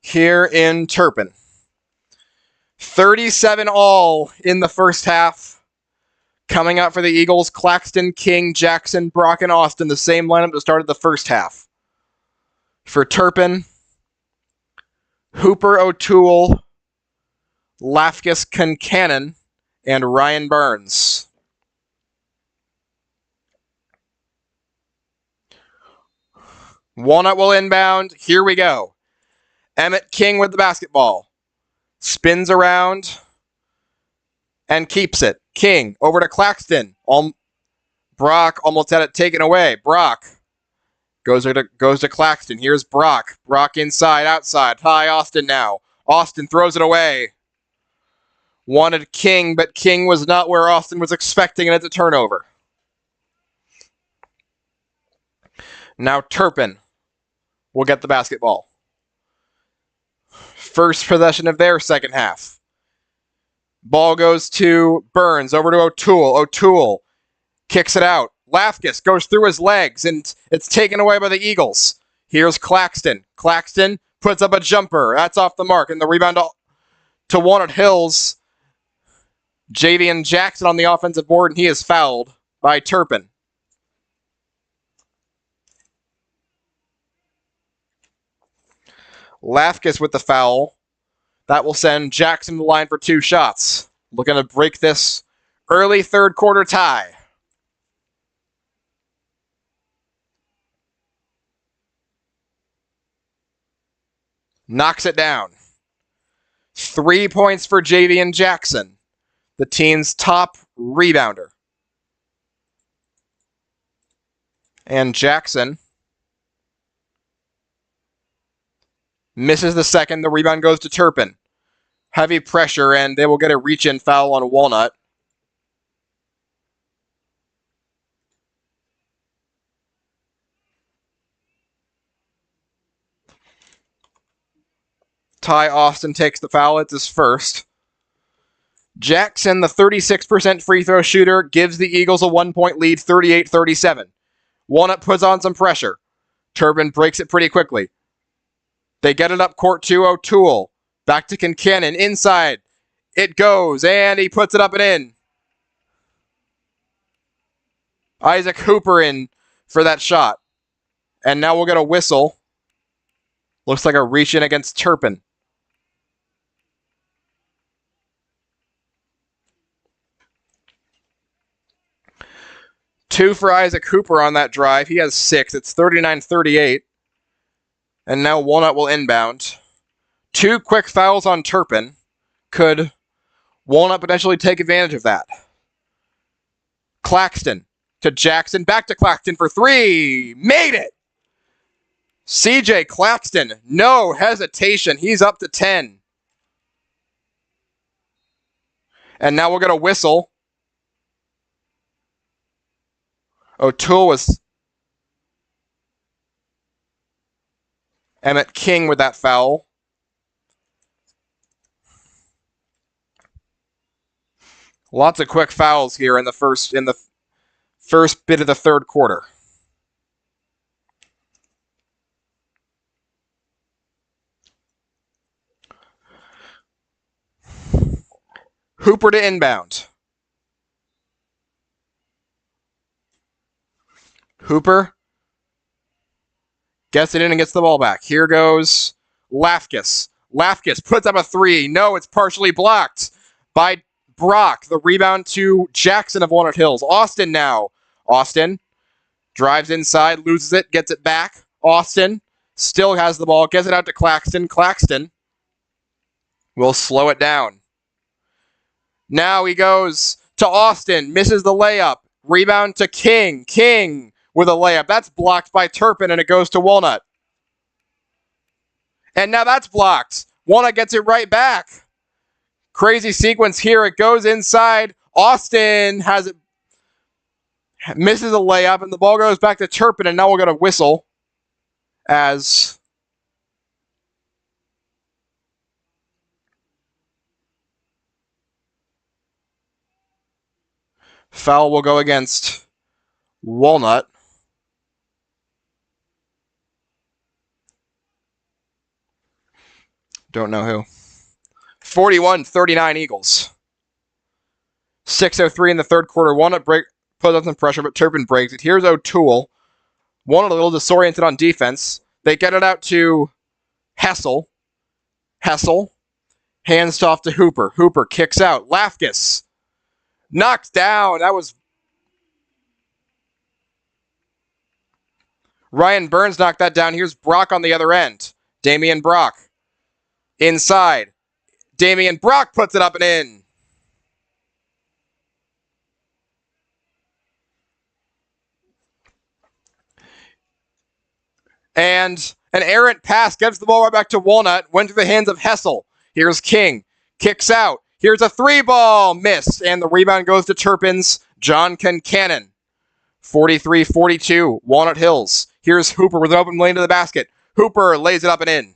here in Turpin. 37 all in the first half. Coming out for the Eagles, Claxton, King, Jackson, Brock, and Austin, the same lineup that started the first half. For Turpin, Hooper, O'Toole, Lafkas, Concannon, and Ryan Burns. Walnut will inbound. Here we go. Emmett King with the basketball. Spins around and keeps it. King over to Claxton. Brock almost had it taken away. Brock goes to Claxton. Here's Brock. Brock inside, outside. Hi, Austin now. Austin throws it away. Wanted King, but King was not where Austin was expecting, and it's a turnover. Now Turpin will get the basketball. First possession of their second half. Ball goes to Burns, over to O'Toole. O'Toole kicks it out. Lafkas goes through his legs, and it's taken away by the Eagles. Here's Claxton. Claxton puts up a jumper. That's off the mark, and the rebound to Walnut Hills. Javian Jackson on the offensive board, and he is fouled by Turpin. Lafkas with the foul. That will send Jackson to the line for 2 shots. Looking to break this early third quarter tie. Knocks it down. 3 points for Javian Jackson, the team's top rebounder. And Jackson misses the second. The rebound goes to Turpin. Heavy pressure, and they will get a reach-in foul on Walnut. Ty Austin takes the foul. It's his first. Jackson, the 36% free throw shooter, gives the Eagles a 1-point lead, 38-37. Walnut puts on some pressure. Turpin breaks it pretty quickly. They get it up court to O'Toole. Back to Kincannon. Inside. It goes, and he puts it up and in. Isaac Hooper in for that shot. And now we'll get a whistle. Looks like a reach in against Turpin. Two for Isaac Hooper on that drive. He has 6. It's 39-38. And now Walnut will inbound. 2 quick fouls on Turpin. Could Walnut potentially take advantage of that? Claxton to Jackson. Back to Claxton for 3. Made it! CJ Claxton. No hesitation. He's up to 10. And now we'll get a whistle. O'Toole was Emmett King with that foul. Lots of quick fouls here in the first bit of the third quarter. Hooper to inbound. Hooper gets it in and gets the ball back. Here goes Lafkis. Lafkis puts up a 3. No, it's partially blocked by Brock. The rebound to Jackson of Walnut Hills. Austin now. Austin drives inside, loses it, gets it back. Austin still has the ball, gets it out to Claxton. Claxton will slow it down. Now he goes to Austin, misses the layup. Rebound to King. King with a layup. That's blocked by Turpin, and it goes to Walnut. And now that's blocked. Walnut gets it right back. Crazy sequence here. It goes inside. Austin has it, misses a layup, and the ball goes back to Turpin, and now we'll get a whistle as foul will go against Walnut. Don't know who. 41-39 Eagles. 6:03 in the third quarter. Walnut puts on some pressure, but Turpin breaks it. Here's O'Toole. Walnut a little disoriented on defense. They get it out to Hessel. Hessel hands off to Hooper. Hooper kicks out. Lafkis knocked down. That was Ryan Burns knocked that down. Here's Brock on the other end. Damian Brock. Inside. Damian Brock puts it up and in. And an errant pass gives the ball right back to Walnut. Went through the hands of Hessel. Here's King. Kicks out. Here's a 3-ball. Missed. And the rebound goes to Turpin's John Kincannon. 43-42. Walnut Hills. Here's Hooper with an open lane to the basket. Hooper lays it up and in.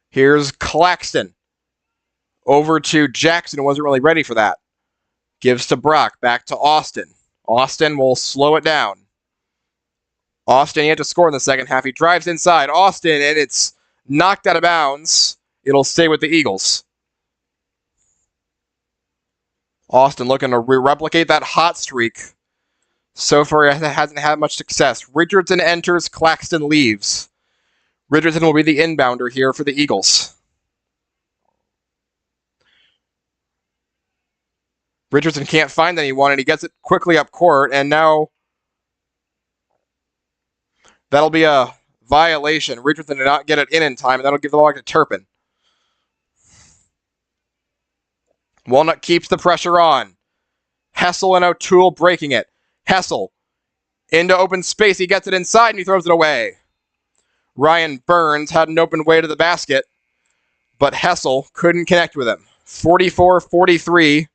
Here's Claxton. Over to Jackson, who wasn't really ready for that. Gives to Brock. Back to Austin. Austin will slow it down. Austin yet to score in the second half. He drives inside. Austin, and it's knocked out of bounds. It'll stay with the Eagles. Austin looking to replicate that hot streak. So far, it hasn't had much success. Richardson enters. Claxton leaves. Richardson will be the inbounder here for the Eagles. Richardson can't find anyone, and he gets it quickly up court, and now That'll be a violation. Richardson did not get it in time, and that'll give the ball back to Turpin. Walnut keeps the pressure on. Hessel and O'Toole breaking it. Hessel into open space. He gets it inside, and he throws it away. Ryan Burns had an open way to the basket, but Hessel couldn't connect with him. 44-43.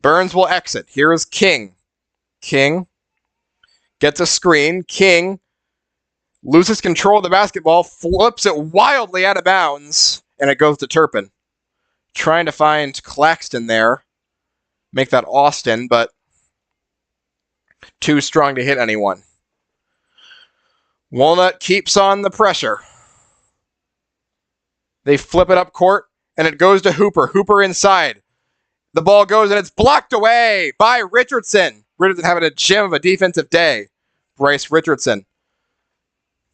Burns will exit. Here is King. King gets a screen. King loses control of the basketball, flips it wildly out of bounds, and it goes to Turpin. Trying to find Claxton there. Make that Austin, but too strong to hit anyone. Walnut keeps on the pressure. They flip it up court, and it goes to Hooper. Hooper inside. The ball goes, and it's blocked away by Richardson. Richardson having a gem of a defensive day. Bryce Richardson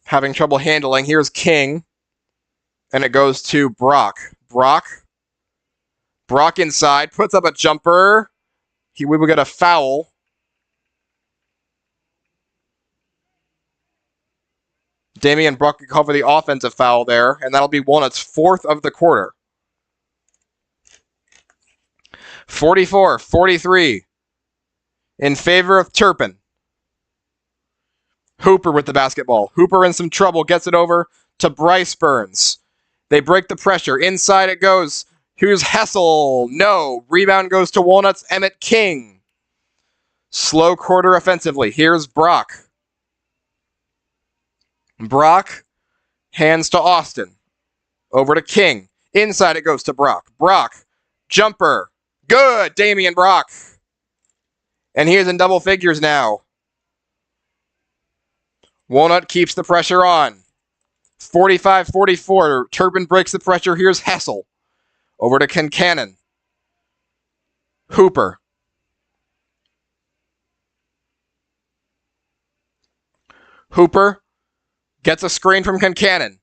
having trouble handling. Here's King, and it goes to Brock. Brock inside, puts up a jumper. We will get a foul. Damian Brock can cover the offensive foul there, and that'll be Walnut's fourth of the quarter. 44-43 in favor of Turpin. Hooper with the basketball. Hooper in some trouble, gets it over to Bryce Burns. They break the pressure. Inside it goes. Here's Hessel. No. Rebound goes to Walnut's Emmett King. Slow quarter offensively. Here's Brock. Brock hands to Austin. Over to King. Inside it goes to Brock. Brock. Jumper. Good. Damian Brock. And he is in double figures now. Walnut keeps the pressure on. 45-44. Turpin breaks the pressure. Here's Hessel. Over to Kincannon. Hooper. Hooper gets a screen from Kincannon.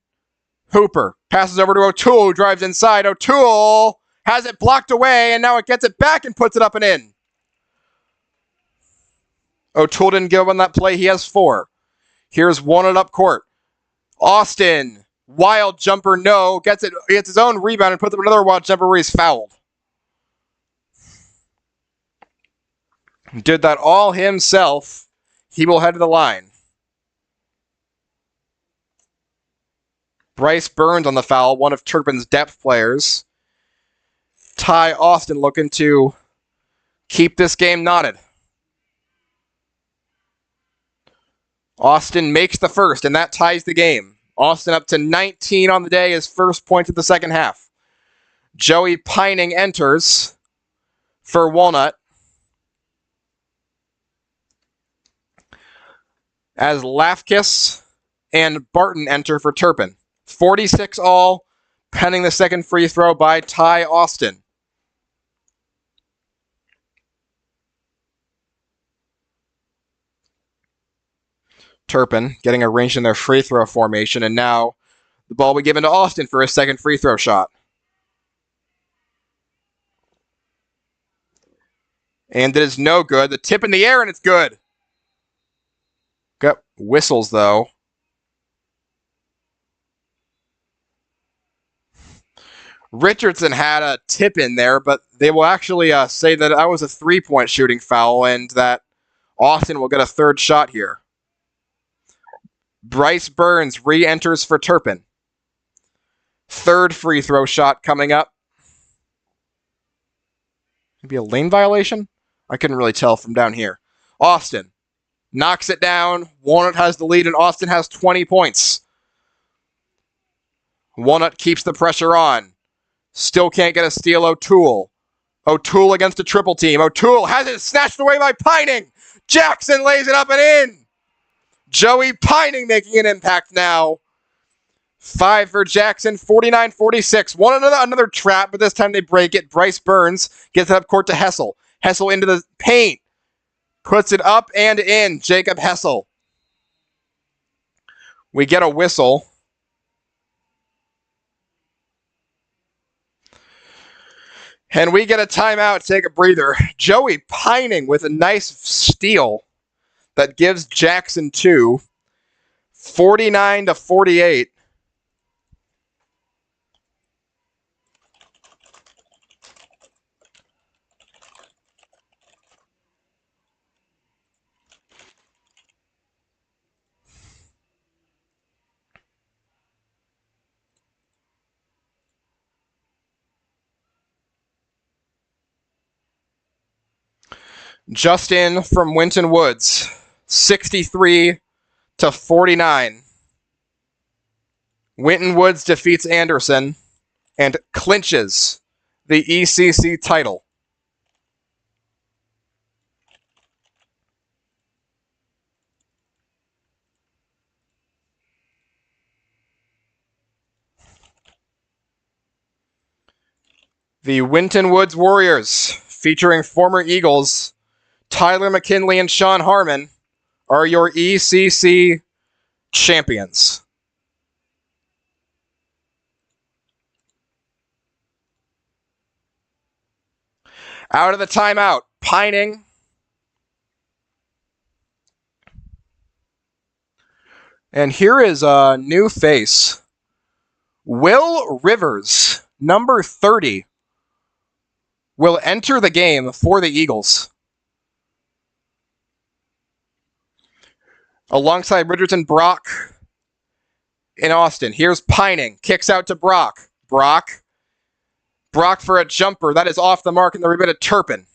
Hooper passes over to O'Toole, who drives inside. O'Toole has it blocked away, and now it gets it back and puts it up and in. O'Toole didn't give up on that play. He has 4. Here's Walnut up court. Austin, wild jumper, no. Gets his own rebound and puts up another wild jumper where he's fouled. Did that all himself. He will head to the line. Bryce Burns on the foul, one of Turpin's depth players. Ty Austin looking to keep this game knotted. Austin makes the first, and that ties the game. Austin up to 19 on the day, his first point of the second half. Joey Pining enters for Walnut. As Lafkis and Barton enter for Turpin. 46 all, pending the second free throw by Ty Austin. Turpin getting arranged in their free throw formation, and now the ball will be given to Austin for his second free throw shot. And it is no good. The tip in the air, and it's good. Got whistles, though. Richardson had a tip in there, but they will actually say that that was a three-point shooting foul, and that Austin will get a third shot here. Bryce Burns re-enters for Turpin. Third free throw shot coming up. Maybe a lane violation? I couldn't really tell from down here. Austin knocks it down. Walnut has the lead, and Austin has 20 points. Walnut keeps the pressure on. Still can't get a steal. O'Toole. O'Toole against a triple team. O'Toole has it snatched away by Pining. Jackson lays it up and in. Joey Pining making an impact now. 5 for Jackson, 49-46. Another trap, but this time they break it. Bryce Burns gets it up court to Hessel. Hessel into the paint. Puts it up and in. Jacob Hessel. We get a whistle. And we get a timeout, take a breather. Joey pining with a nice steal that gives Jackson 2, 49-48. Justin from Winton Woods, 63-49. Winton Woods defeats Anderson and clinches the ECC title. The Winton Woods Warriors, featuring former Eagles Tyler McKinley and Sean Harmon, are your ECC champions. Out of the timeout, pining. And here is a new face. Will Rivers, number 30, will enter the game for the Eagles. Alongside Richardson, Brock in Austin. Here's Pining. Kicks out to Brock. Brock for a jumper. That is off the mark, and the rebound to Turpin.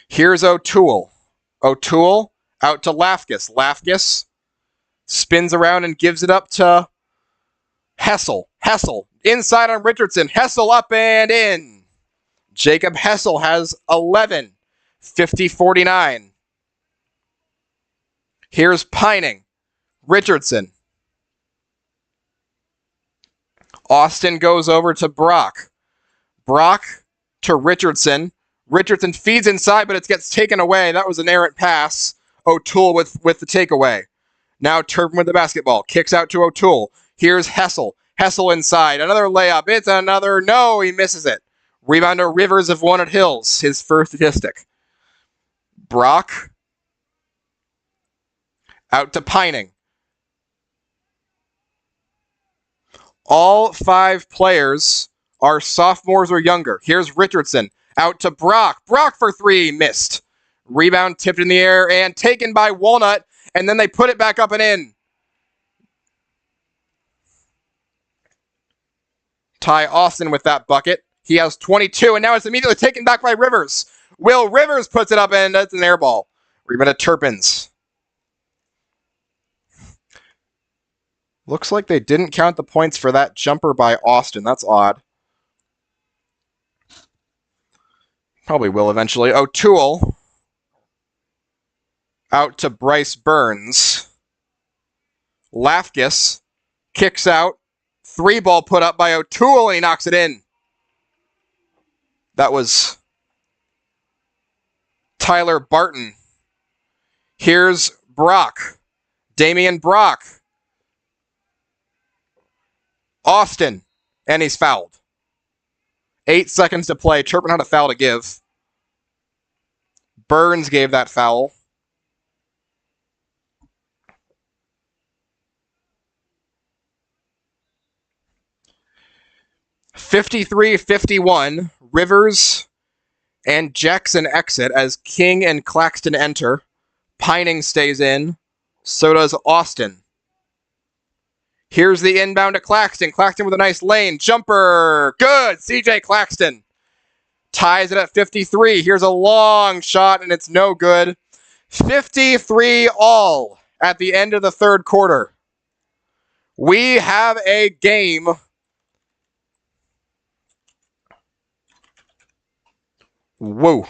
Here's O'Toole. O'Toole out to Lafkus. Lafkus spins around and gives it up to Hessel. Hessel inside on Richardson. Hessel up and in. Jacob Hessel has 11. 50-49. Here's Pining. Richardson. Austin goes over to Brock. Brock to Richardson. Richardson feeds inside, but it gets taken away. That was an errant pass. O'Toole with the takeaway. Now Turpin with the basketball. Kicks out to O'Toole. Here's Hessel. Hessel inside. Another layup. It's another. No, he misses it. Rebound to Rivers of Walnut Hills. His first statistic. Brock out to Pining. All 5 players are sophomores or younger. Here's Richardson out to Brock. Brock for 3. Missed. Rebound tipped in the air and taken by Walnut. And then they put it back up and in. Ty Austin with that bucket. He has 22, and now it's immediately taken back by Rivers. Will Rivers puts it up, and it's an air ball. Rebound to Turpins. Looks like they didn't count the points for that jumper by Austin. That's odd. Probably will eventually. O'Toole out to Bryce Burns. Lafkus kicks out. 3-ball put up by O'Toole, and he knocks it in. That was Tyler Barton. Here's Brock. Damian Brock. Austin. And he's fouled. 8 seconds to play. Turpin had a foul to give. Burns gave that foul. (53-51). Rivers and Jackson exit as King and Claxton enter. Pining stays in. So does Austin. Here's the inbound to Claxton. Claxton with a nice lane. Jumper. Good. CJ Claxton ties it at 53. Here's a long shot, and it's no good. 53 all at the end of the third quarter. We have a game. Whoa.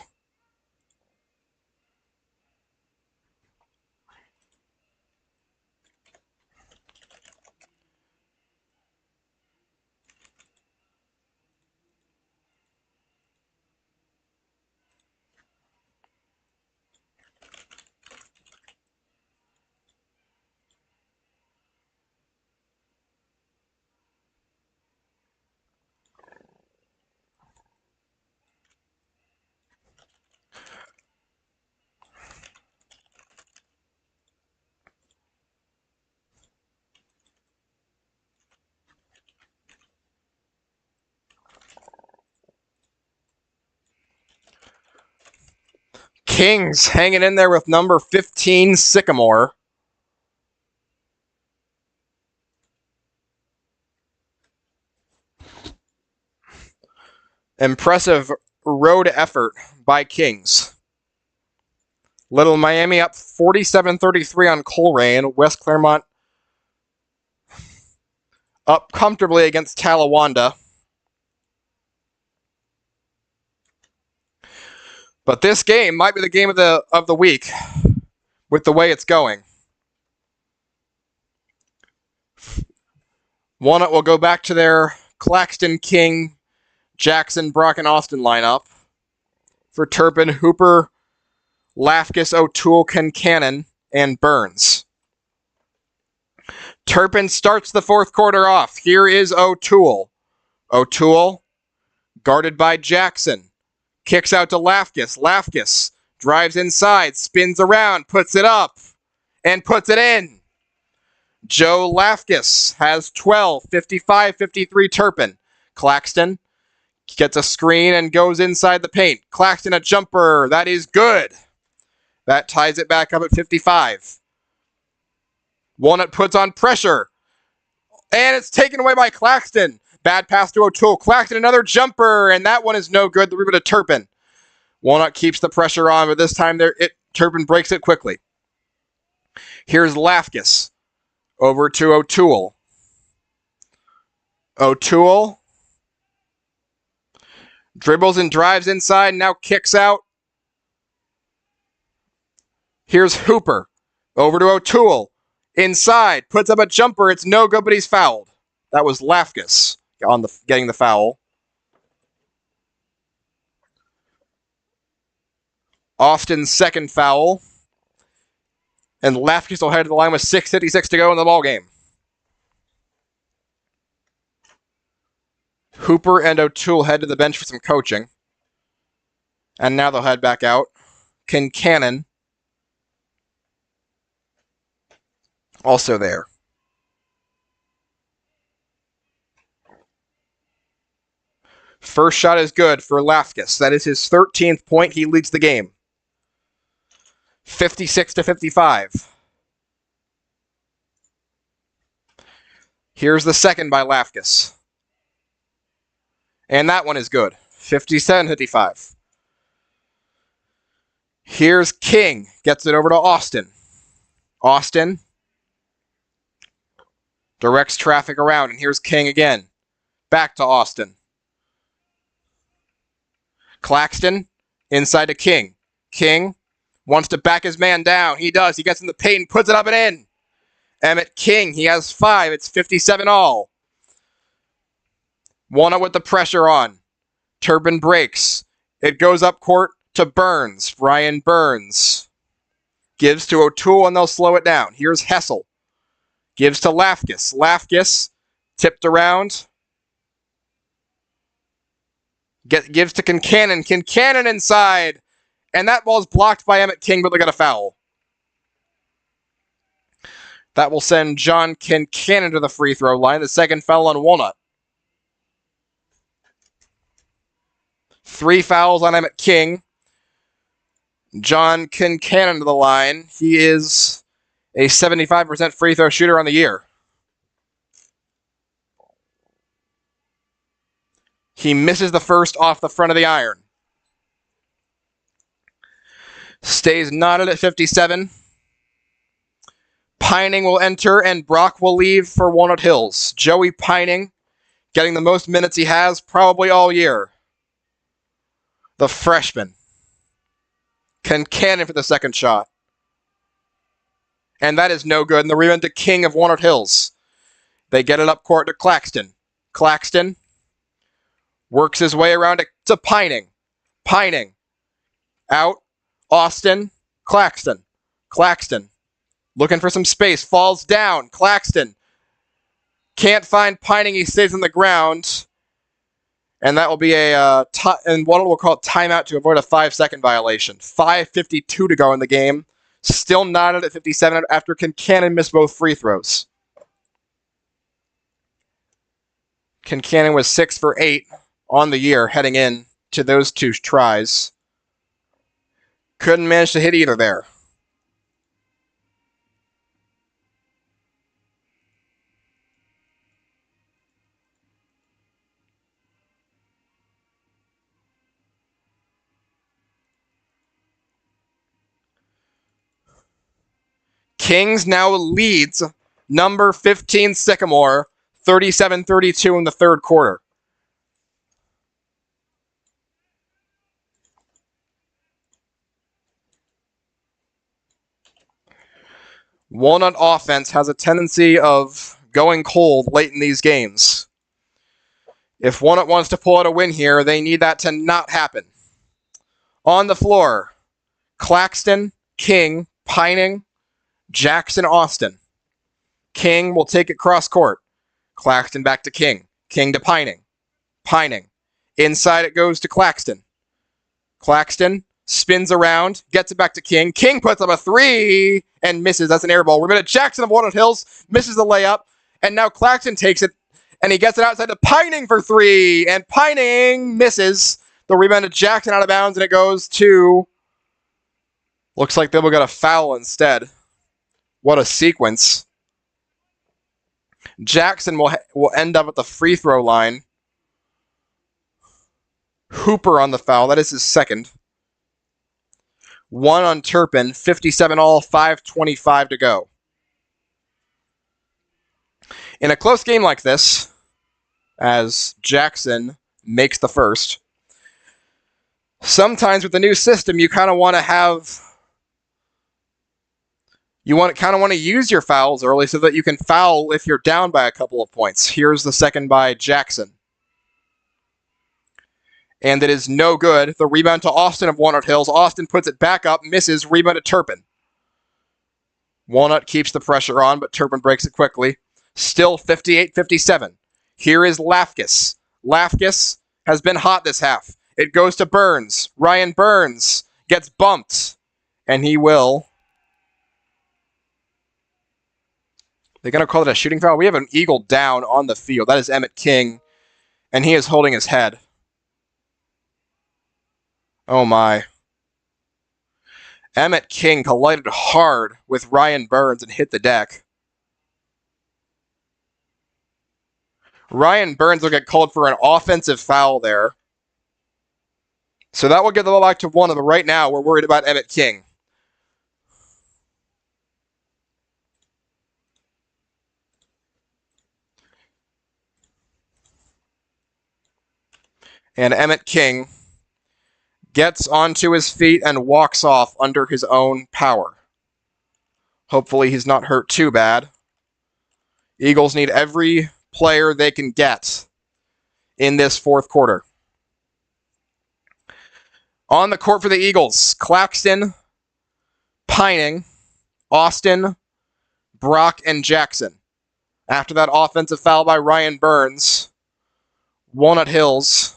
Kings hanging in there with number 15, Sycamore. Impressive road effort by Kings. Little Miami up 47-33 on Coleraine. West Claremont up comfortably against Talawanda. But this game might be the game of the week with the way it's going. Walnut will go back to their Claxton, King, Jackson, Brock, and Austin lineup. For Turpin, Hooper, Lafkus, O'Toole, Concannon, and Burns. Turpin starts the fourth quarter off. Here is O'Toole. O'Toole, guarded by Jackson. Kicks out to Lafkus. Lafkus drives inside, spins around, puts it up, and puts it in. Joe Lafkus has 12, 55-53 Turpin. Claxton gets a screen and goes inside the paint. Claxton a jumper. That is good. That ties it back up at 55. Walnut puts on pressure. And it's taken away by Claxton. Bad pass to O'Toole. Claxton another jumper, and that one is no good. The rebound to Turpin. Walnut keeps the pressure on, but this time Turpin breaks it quickly. Here's Lafkus. Over to O'Toole. O'Toole dribbles and drives inside, now kicks out. Here's Hooper. Over to O'Toole. Inside, puts up a jumper. It's no good, but he's fouled. That was Lafkus getting the foul. Austin's second foul. And Lafkus will head to the line with 6:56 to go in the ballgame. Hooper and O'Toole head to the bench for some coaching. And now they'll head back out. Concannon also there. First shot is good for Lafkus. That is his 13th point. He leads the game. 56-55. Here's the second by Lafkus. And that one is good. 57-55. Here's King. Gets it over to Austin. Austin directs traffic around. And here's King again. Back to Austin. Claxton inside to King. King wants to back his man down. He does. He gets in the paint and puts it up and in. Emmett King, he has 5. It's 57 all. Walnut with the pressure on. Turpin breaks. It goes up court to Burns. Brian Burns gives to O'Toole and they'll slow it down. Here's Hessel. Gives to Lafkus. Lafkus tipped around. Gives to Concannon. Concannon inside. And that ball is blocked by Emmett King, but they got a foul. That will send John Concannon to the free throw line. The second foul on Walnut. 3 fouls on Emmett King. John Concannon to the line. He is a 75% free throw shooter on the year. He misses the first off the front of the iron. Stays knotted at 57. Pining will enter and Brock will leave for Walnut Hills. Joey Pining getting the most minutes he has probably all year. The freshman. Concannon for the second shot. And that is no good. And the rebound to King of Walnut Hills. They get it up court to Claxton. Claxton works his way around to Pining. Pining. Out. Austin. Claxton. Claxton. Looking for some space. Falls down. Claxton. Can't find Pining. He stays on the ground. And that will be and what we'll call a timeout to avoid a 5-second violation. 5:52 to go in the game. Still knotted at 57 after Concannon missed both free throws. Concannon was 6 for 8 on the year heading in to those 2 tries. Couldn't manage to hit either there. Kings now leads number 15 Sycamore 37-32 in the third quarter. Walnut offense has a tendency of going cold late in these games. If Walnut wants to pull out a win here, they need that to not happen. On the floor, Claxton, King, Pining, Jackson, Austin. King will take it cross court. Claxton back to King. King to Pining. Pining. Inside it goes to Claxton. Claxton spins around, gets it back to King. King puts up a three and misses. That's an air ball. Rebound to Jackson of Walnut Hills, misses the layup. And now Claxton takes it, and he gets it outside to Pining for three. And Pining misses. The rebound to Jackson out of bounds, and it goes to... Looks like they will get a foul instead. What a sequence. Jackson will end up at the free throw line. Hooper on the foul. That is his second. One on Turpin. 57 all, 5:25 to go. In a close game like this, as Jackson makes the first, sometimes with the new system, you kind of want to have... You kind of want to use your fouls early so that you can foul if you're down by a couple of points. Here's the second by Jackson. And it is no good. The rebound to Austin of Walnut Hills. Austin puts it back up, misses, rebound to Turpin. Walnut keeps the pressure on, but Turpin breaks it quickly. Still 58-57. Here is Lafkus. Lafkus has been hot this half. It goes to Burns. Ryan Burns gets bumped, and he will... They're going to call it a shooting foul. We have an Eagle down on the field. That is Emmett King, and he is holding his head. Oh, my. Emmett King collided hard with Ryan Burns and hit the deck. Ryan Burns will get called for an offensive foul there. So that will give the ball back to one of them. Right now, we're worried about Emmett King. And Emmett King gets onto his feet and walks off under his own power. Hopefully he's not hurt too bad. Eagles need every player they can get in this fourth quarter. On the court for the Eagles, Claxton, Pining, Austin, Brock, and Jackson. After that offensive foul by Ryan Burns, Walnut Hills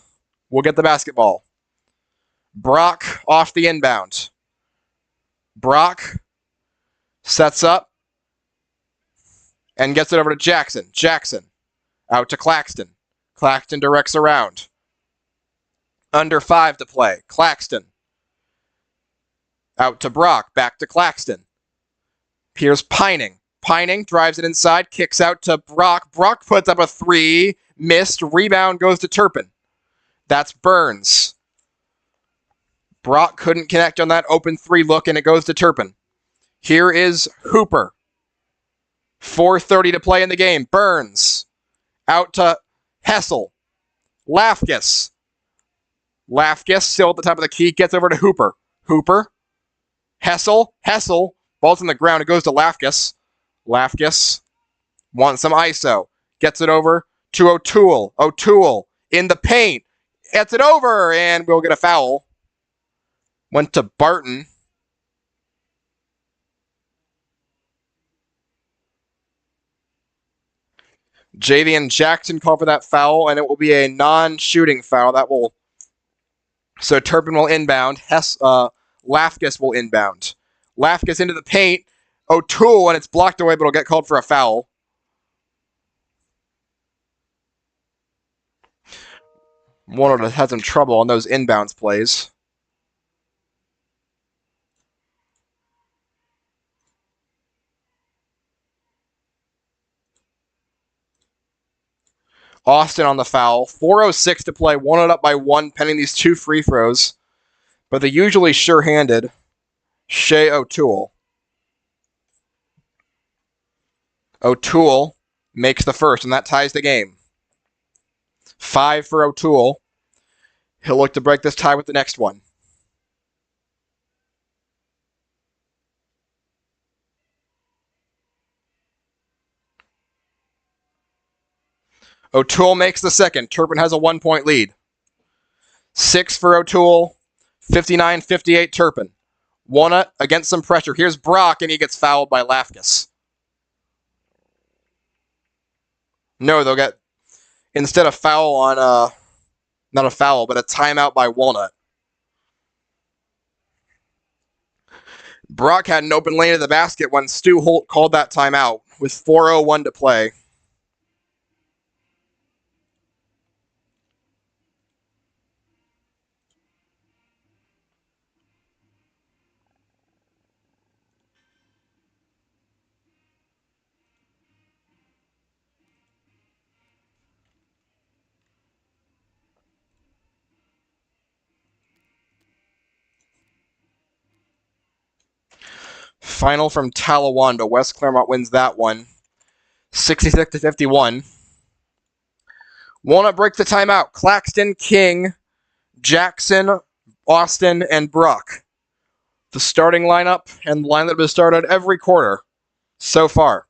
will get the basketball. Brock off the inbound. Brock sets up and gets it over to Jackson. Jackson out to Claxton. Claxton directs around. Under 5 to play. Claxton out to Brock. Back to Claxton. Here's Pining. Pining drives it inside. Kicks out to Brock. Brock puts up a three. Missed. Rebound goes to Turpin. That's Burns. Brock couldn't connect on that open three look, and it goes to Turpin. Here is Hooper. 4:30 to play in the game. Burns. Out to Hessel. Lafkus. Lafkus, still at the top of the key, gets over to Hooper. Hooper. Hessel. Hessel. Ball's on the ground. It goes to Lafkus. Lafkus wants some ISO. Gets it over to O'Toole. O'Toole in the paint. Gets it over, and we'll get a foul. Went to Barton. Javian Jackson called for that foul, and it will be a non-shooting foul. That will... So Turpin will inbound. Lafkus will inbound. Lafkus into the paint. O'Toole, and it's blocked away, but it'll get called for a foul. Walnut has some trouble on those inbounds plays. Austin on the foul. 4:06 to play. Walnut up by 1, pending these 2 free throws. But the usually sure-handed Shea O'Toole. O'Toole makes the first, and that ties the game. 5 for O'Toole. He'll look to break this tie with the next one. O'Toole makes the second. Turpin has a 1-point lead. 6 for O'Toole. 59-58 Turpin. Walnut against some pressure. Here's Brock, and he gets fouled by Lafkas. No, they'll get, instead of foul on, not a foul, but a timeout by Walnut. Brock had an open lane to the basket when Stu Holt called that timeout with 4:01 to play. Final from Talawanda. West Claremont wins that one. 66-51. Walnut breaks the timeout. Claxton, King, Jackson, Austin, and Brock. The starting lineup and the lineup that has started every quarter so far.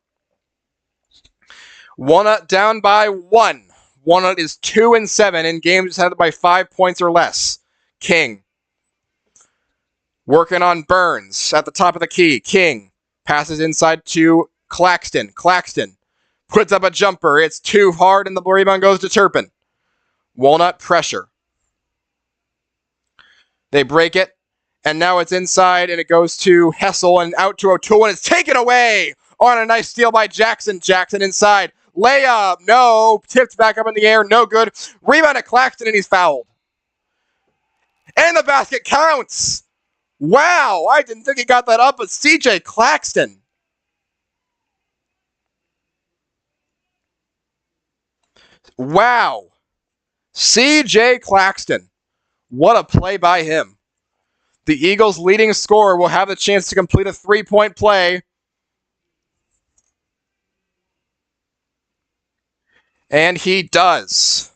Walnut down by 1. Walnut is 2-7 in games headed by 5 points or less. King working on Burns at the top of the key. King passes inside to Claxton. Claxton puts up a jumper. It's too hard, and the rebound goes to Turpin. Walnut pressure. They break it, and now it's inside, and it goes to Hessel and out to O'Toole, and it's taken away on a nice steal by Jackson. Jackson inside. Layup. No. Tipped back up in the air. No good. Rebound to Claxton, and he's fouled. And the basket counts. Wow, I didn't think he got that up, but CJ Claxton. Wow. CJ Claxton. What a play by him. The Eagles' leading scorer will have the chance to complete a 3-point play. And he does.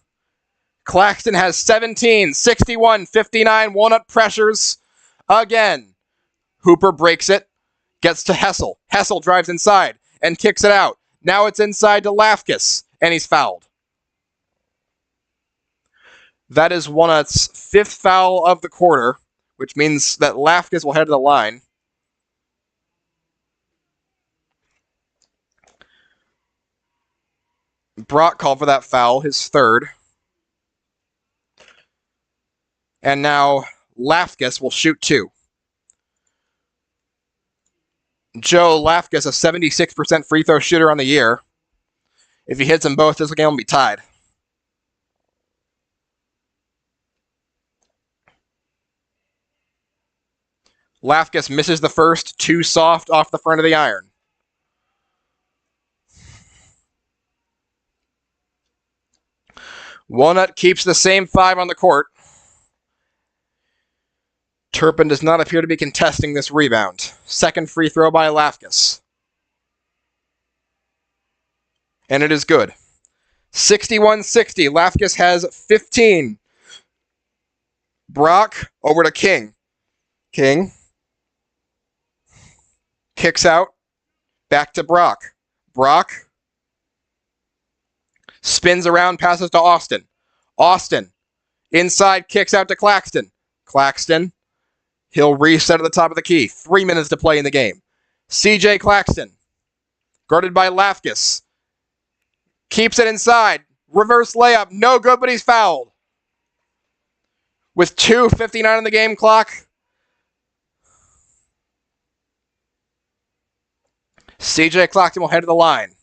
Claxton has 17, 61, 59. Walnut pressures. Again, Hooper breaks it, gets to Hessel. Hessel drives inside and kicks it out. Now it's inside to Lafkas, and he's fouled. That is Walnut's 5th foul of the quarter, which means that Lafkas will head to the line. Brock called for that foul, his 3rd. And now Lafkas will shoot 2. Joe Lafkas, a 76% free throw shooter on the year. If he hits them both, this game will be tied. Lafkas misses the first, too soft off the front of the iron. Walnut keeps the same 5 on the court. Turpin does not appear to be contesting this rebound. Second free throw by Lafkas. And it is good. 61-60. Lafkas has 15. Brock over to King. King kicks out. Back to Brock. Brock spins around, passes to Austin. Austin inside, kicks out to Claxton. Claxton. He'll reset at the top of the key. 3 minutes to play in the game. CJ Claxton, guarded by Lafkas, keeps it inside. Reverse layup. No good, but he's fouled. With 2:59 on the game clock, CJ Claxton will head to the line.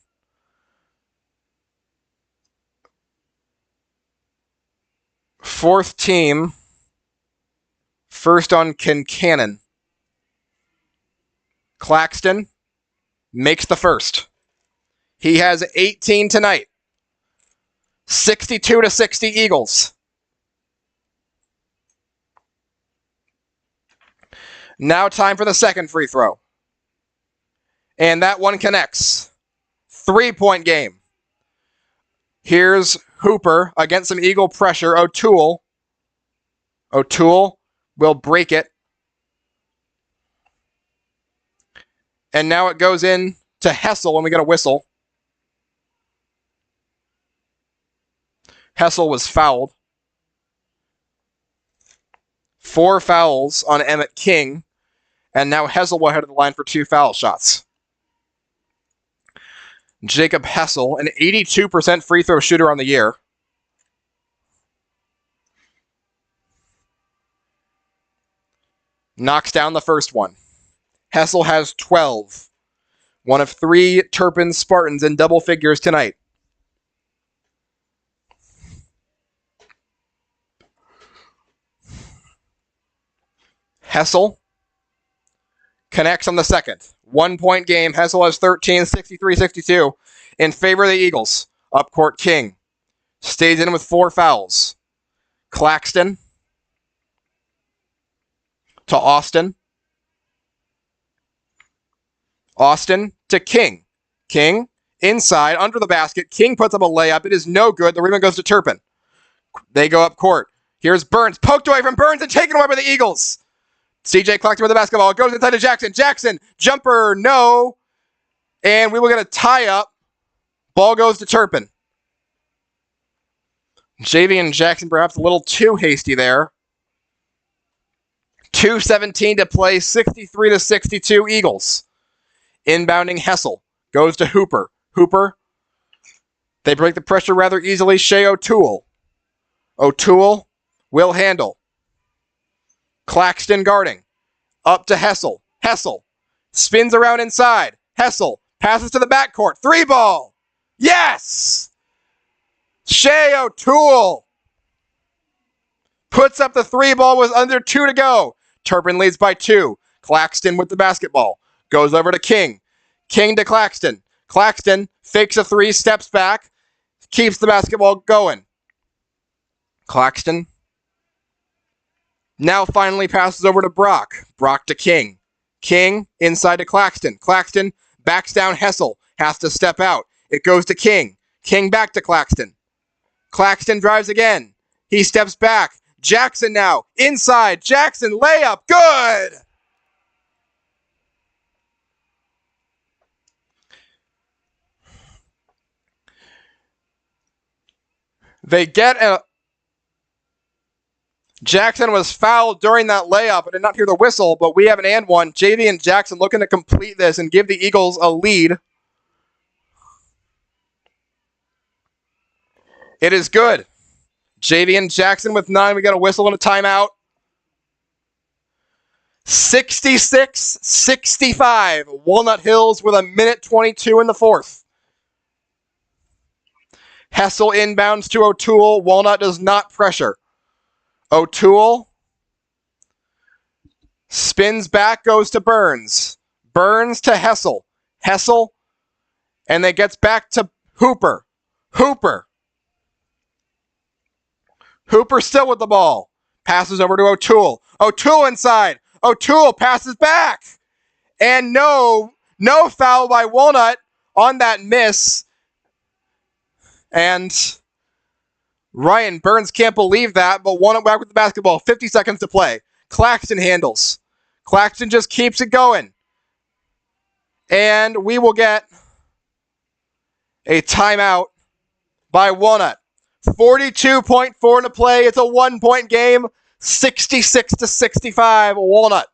Fourth team. First on Kincannon. Claxton makes the first. He has 18 tonight. 62-60 Eagles. Now time for the second free throw. And that one connects. 3-point game. Here's Hooper against some Eagle pressure. O'Toole will break it. And now it goes in to Hessel when we get a whistle. Hessel was fouled. 4 fouls on Emmett King. And now Hessel will head to the line for 2 foul shots. Jacob Hessel, an 82% free throw shooter on the year. Knocks down the first one. Hessel has 12. One of 3 Turpin Spartans in double figures tonight. Hessel connects on the second. 1-point game. Hessel has 13, 63-62 in favor of the Eagles. Up court King. Stays in with 4 fouls. Claxton to Austin. Austin to King. King inside, under the basket. King puts up a layup. It is no good. The rebound goes to Turpin. They go up court. Here's Burns. Poked away from Burns and taken away by the Eagles. CJ Claxton with the basketball. It goes inside to Jackson. Jackson, jumper, no. And we will get a tie-up. Ball goes to Turpin. JV and Jackson perhaps a little too hasty there. 2:17 to play, 63-62 Eagles. Inbounding Hessel. Goes to Hooper. Hooper. They break the pressure rather easily. Shea O'Toole. O'Toole will handle. Claxton guarding. Up to Hessel. Hessel spins around inside. Hessel passes to the backcourt. 3-ball. Yes! Shea O'Toole puts up the 3-ball with under 2 to go. Turpin leads by 2. Claxton with the basketball. Goes over to King. King to Claxton. Claxton fakes a 3, steps back, keeps the basketball going. Claxton now finally passes over to Brock. Brock to King. King inside to Claxton. Claxton backs down Hessel. Has to step out. It goes to King. King back to Claxton. Claxton drives again. He steps back. Jackson now inside. Jackson layup. Good! They get a... Jackson was fouled during that layup. I did not hear the whistle, but we have an and one. JV and Jackson looking to complete this and give the Eagles a lead. It is good. JV and Jackson with 9. We got a whistle and a timeout. 66-65. Walnut Hills with 1:22 in the fourth. Hessel inbounds to O'Toole. Walnut does not pressure. O'Toole spins back, goes to Burns. Burns to Hessel. Hessel, and then gets back to Hooper. Hooper still with the ball. Passes over to O'Toole. O'Toole inside. O'Toole passes back. And no foul by Walnut on that miss. And Ryan Burns can't believe that, but Walnut back with the basketball. 50 seconds to play. Claxton handles. Claxton just keeps it going. And we will get a timeout by Walnut. 42.4 to play. It's a 1-point game. 66-65 Walnut.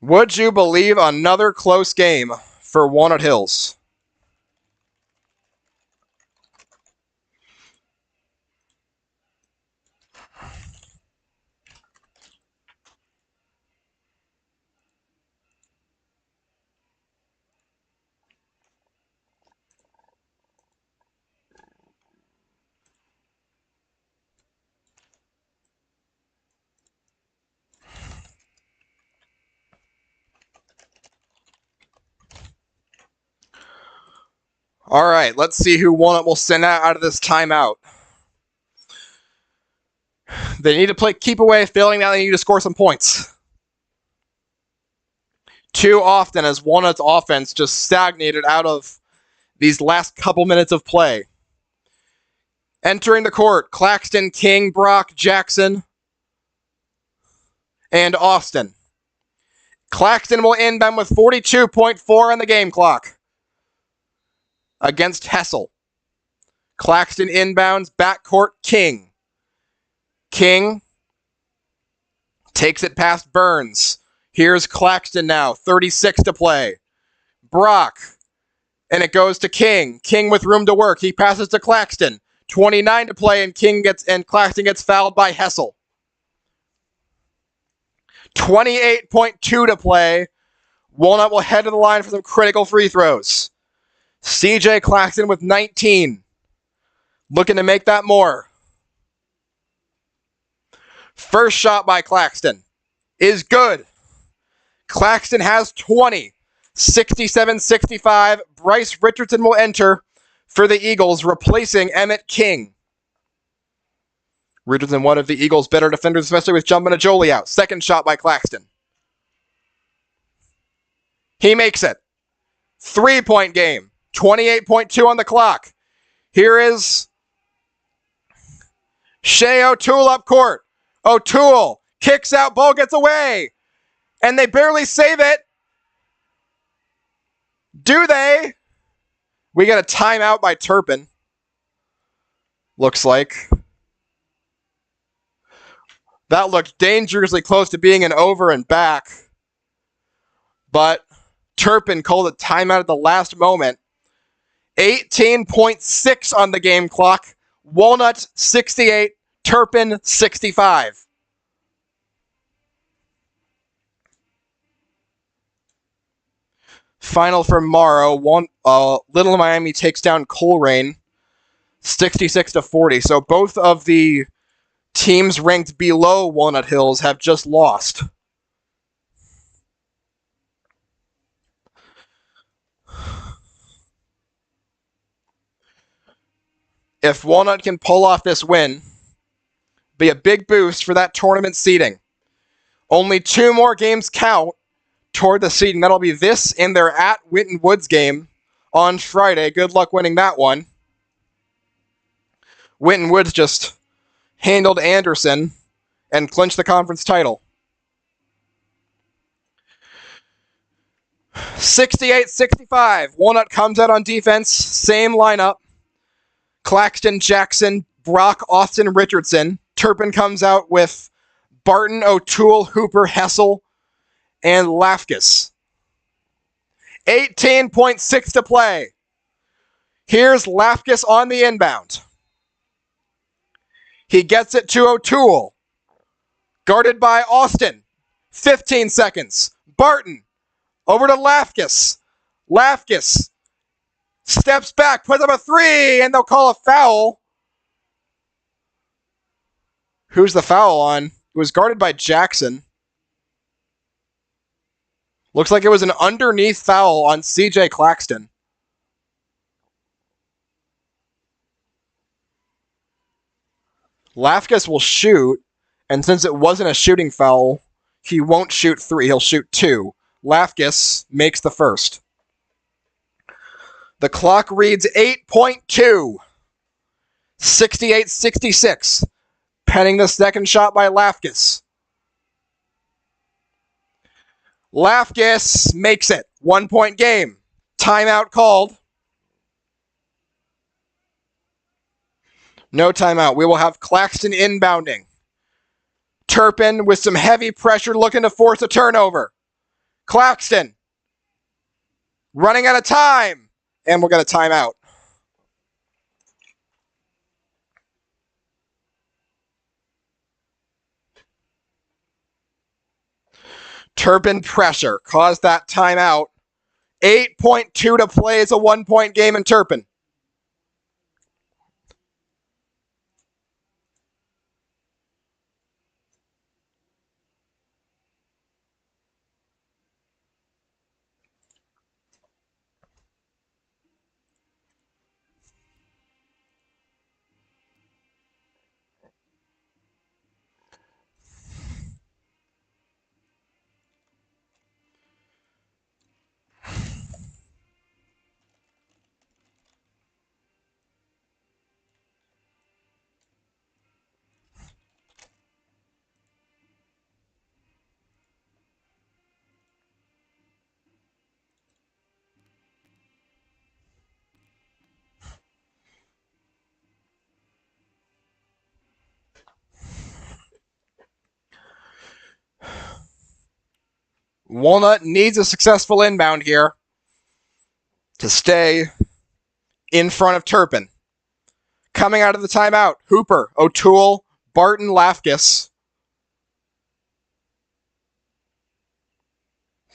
Would you believe another close game for Walnut Hills? All right, let's see who Walnut will send out of this timeout. They need to play keep away, failing that they need to score some points. Too often as Walnut's offense just stagnated out of these last couple minutes of play. Entering the court, Claxton, King, Brock, Jackson, and Austin. Claxton will inbound with 42.4 on the game clock against Hessel. Claxton inbounds, backcourt, King. King takes it past Burns. Here's Claxton now, 36 to play. Brock, and it goes to King. King with room to work. He passes to Claxton. 29 to play, and Claxton gets fouled by Hessel. 28.2 to play. Walnut will head to the line for some critical free throws. CJ Claxton with 19. Looking to make that more. First shot by Claxton is good. Claxton has 20. 67-65. Bryce Richardson will enter for the Eagles, replacing Emmett King. Richardson, one of the Eagles' better defenders, especially with jumping a Jolie out. Second shot by Claxton. He makes it. 3-point game. 28.2 on the clock. Here is Shea O'Toole up court. O'Toole kicks out, ball gets away. And they barely save it. Do they? We got a timeout by Turpin. Looks like. That looked dangerously close to being an over and back. But Turpin called a timeout at the last moment. 18.6 on the game clock. Walnut 68, Turpin 65. Final for Morrow. Little Miami takes down Coleraine 66-40. So both of the teams ranked below Walnut Hills have just lost. If Walnut can pull off this win, be a big boost for that tournament seeding. Only 2 more games count toward the seeding. That'll be this and their at Winton Woods game on Friday. Good luck winning that one. Winton Woods just handled Anderson and clinched the conference title. 68-65. Walnut comes out on defense. Same lineup. Claxton, Jackson, Brock, Austin, Richardson. Turpin comes out with Barton, O'Toole, Hooper, Hessel, and Lafkus. 18.6 to play. Here's Lafkus on the inbound. He gets it to O'Toole. Guarded by Austin. 15 seconds. Barton. Over to Lafkus. Lafkus steps back, puts up a 3, and they'll call a foul. Who's the foul on? It was guarded by Jackson. Looks like it was an underneath foul on CJ Claxton. Lafkus will shoot, and since it wasn't a shooting foul, he won't shoot 3, he'll shoot 2. Lafkus makes the first. The clock reads 8.2. 68-66. Penning the second shot by Lafkus. Lafkus makes it. 1-point game. Timeout called. No timeout. We will have Claxton inbounding. Turpin with some heavy pressure looking to force a turnover. Claxton running out of time. And we'll get a timeout. Turpin pressure caused that timeout. 8.2 to play is a 1-point game in Turpin. Walnut needs a successful inbound here to stay in front of Turpin. Coming out of the timeout, Hooper, O'Toole, Barton, Lafkus.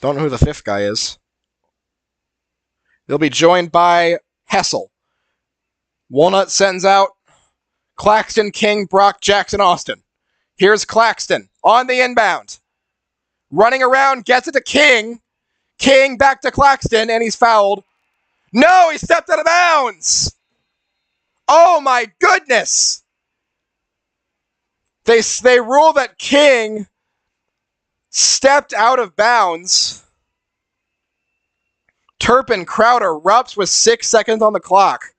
Don't know who the fifth guy is. They'll be joined by Hessel. Walnut sends out Claxton, King, Brock, Jackson, Austin. Here's Claxton on the inbound. Running around, gets it to King. King back to Claxton, and he's fouled. No, he stepped out of bounds. Oh my goodness. They rule that King stepped out of bounds. Turpin crowd erupts with 6 seconds on the clock.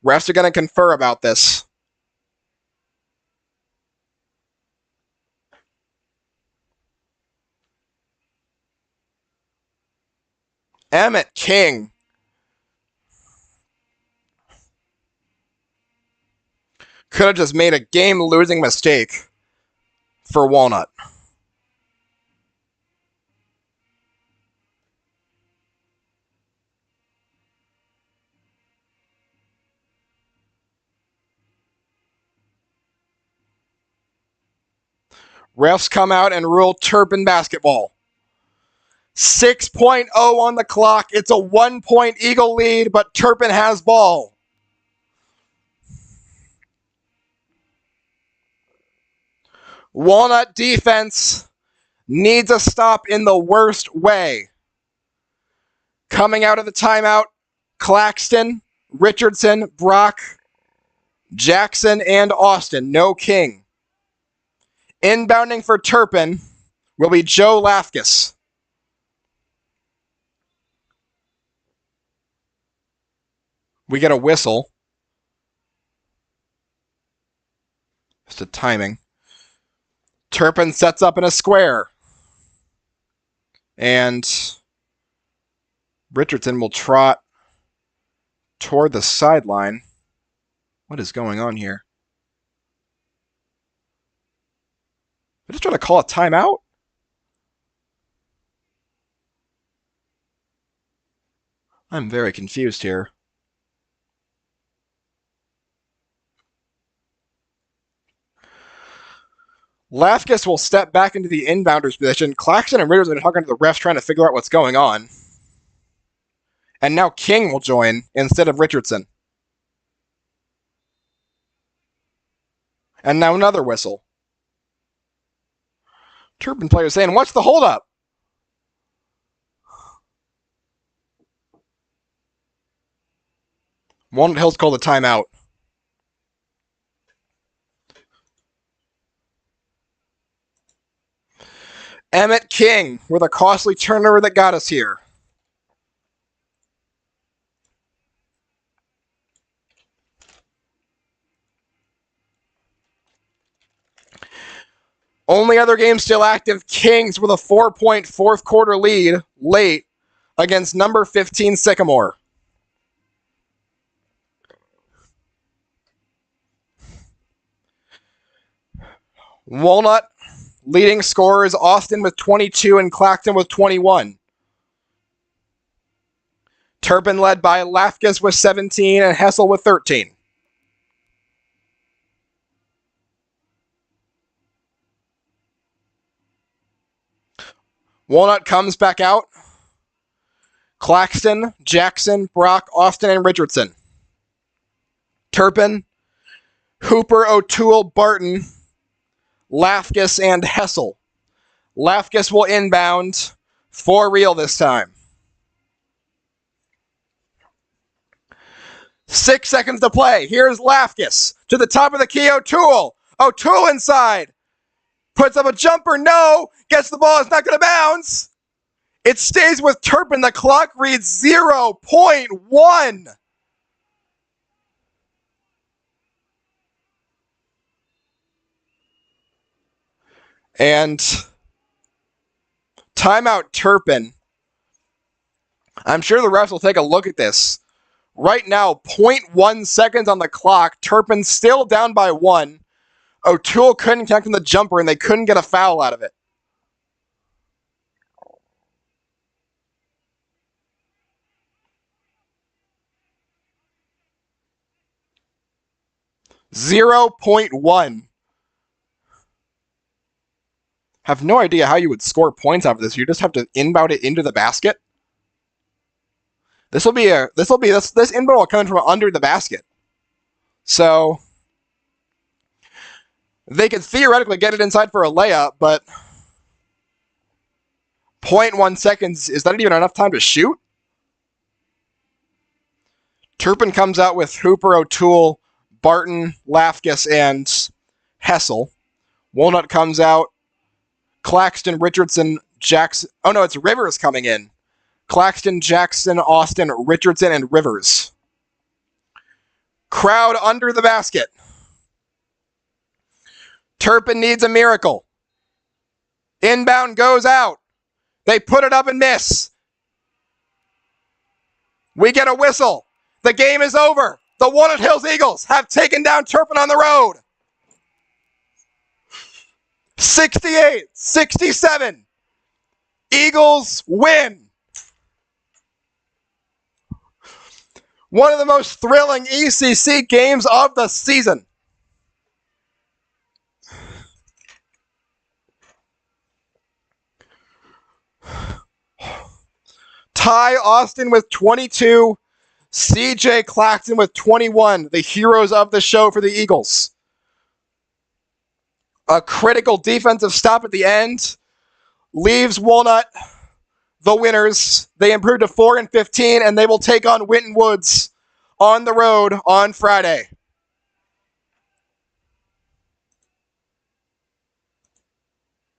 Refs are going to confer about this. Emmett King. Could have just made a game-losing mistake for Walnut. Refs come out and rule Turpin basketball. 6.0 on the clock. It's a 1-point Eagle lead, but Turpin has ball. Walnut defense needs a stop in the worst way. Coming out of the timeout, Claxton, Richardson, Brock, Jackson, and Austin. No King. Inbounding for Turpin will be Joe Lafkus. We get a whistle. Just a timing. Turpin sets up in a square. And Richardson will trot toward the sideline. What is going on here? They're just trying to call a timeout? I'm very confused here. Lafkus will step back into the inbounder's position. Claxton and Richardson are talking to the refs trying to figure out what's going on. And now King will join instead of Richardson. And now another whistle. Turpin players saying, what's the holdup? Walnut Hills called a timeout. Emmett King with a costly turnover that got us here. Only other game still active, Kings with a 4-point fourth quarter lead late against number 15 Sycamore. Walnut leading scorers Austin with 22 and Claxton with 21. Turpin led by Lafkus with 17 and Hessel with 13. Walnut comes back out. Claxton, Jackson, Brock, Austin, and Richardson. Turpin, Hooper, O'Toole, Barton, Lafkus, and Hessel. Lafkus will inbound for real this time. 6 seconds to play. Here's Lafkus to the top of the key. O'Toole. O'Toole inside. Puts up a jumper. No. Gets the ball. It's not going to bounce. It stays with Turpin. The clock reads 0.1. And timeout Turpin. I'm sure the refs will take a look at this. Right now, 0.1 seconds on the clock. Turpin still down by 1. O'Toole couldn't connect on the jumper, and they couldn't get a foul out of it. 0.1. Have no idea how you would score points out of this. You just have to inbound it into the basket. This inbound will come from under the basket. So they could theoretically get it inside for a layup, but 0.1 seconds, is that even enough time to shoot? Turpin comes out with Hooper, O'Toole, Barton, Lafkus, and Hessel. Walnut comes out. Claxton, Richardson, Jackson. Oh no, it's Rivers coming in. Claxton, Jackson, Austin, Richardson, and Rivers. Crowd under the basket. Turpin needs a miracle. Inbound goes out. They put it up and miss. We get a whistle. The game is over. The Walnut Hills Eagles have taken down Turpin on the road. 68-67. Eagles win. One of the most thrilling ECC games of the season. Ty Austin with 22. CJ Claxton with 21. The heroes of the show for the Eagles. A critical defensive stop at the end leaves Walnut the winners. They improved to 4-15, and they will take on Winton Woods on the road on Friday.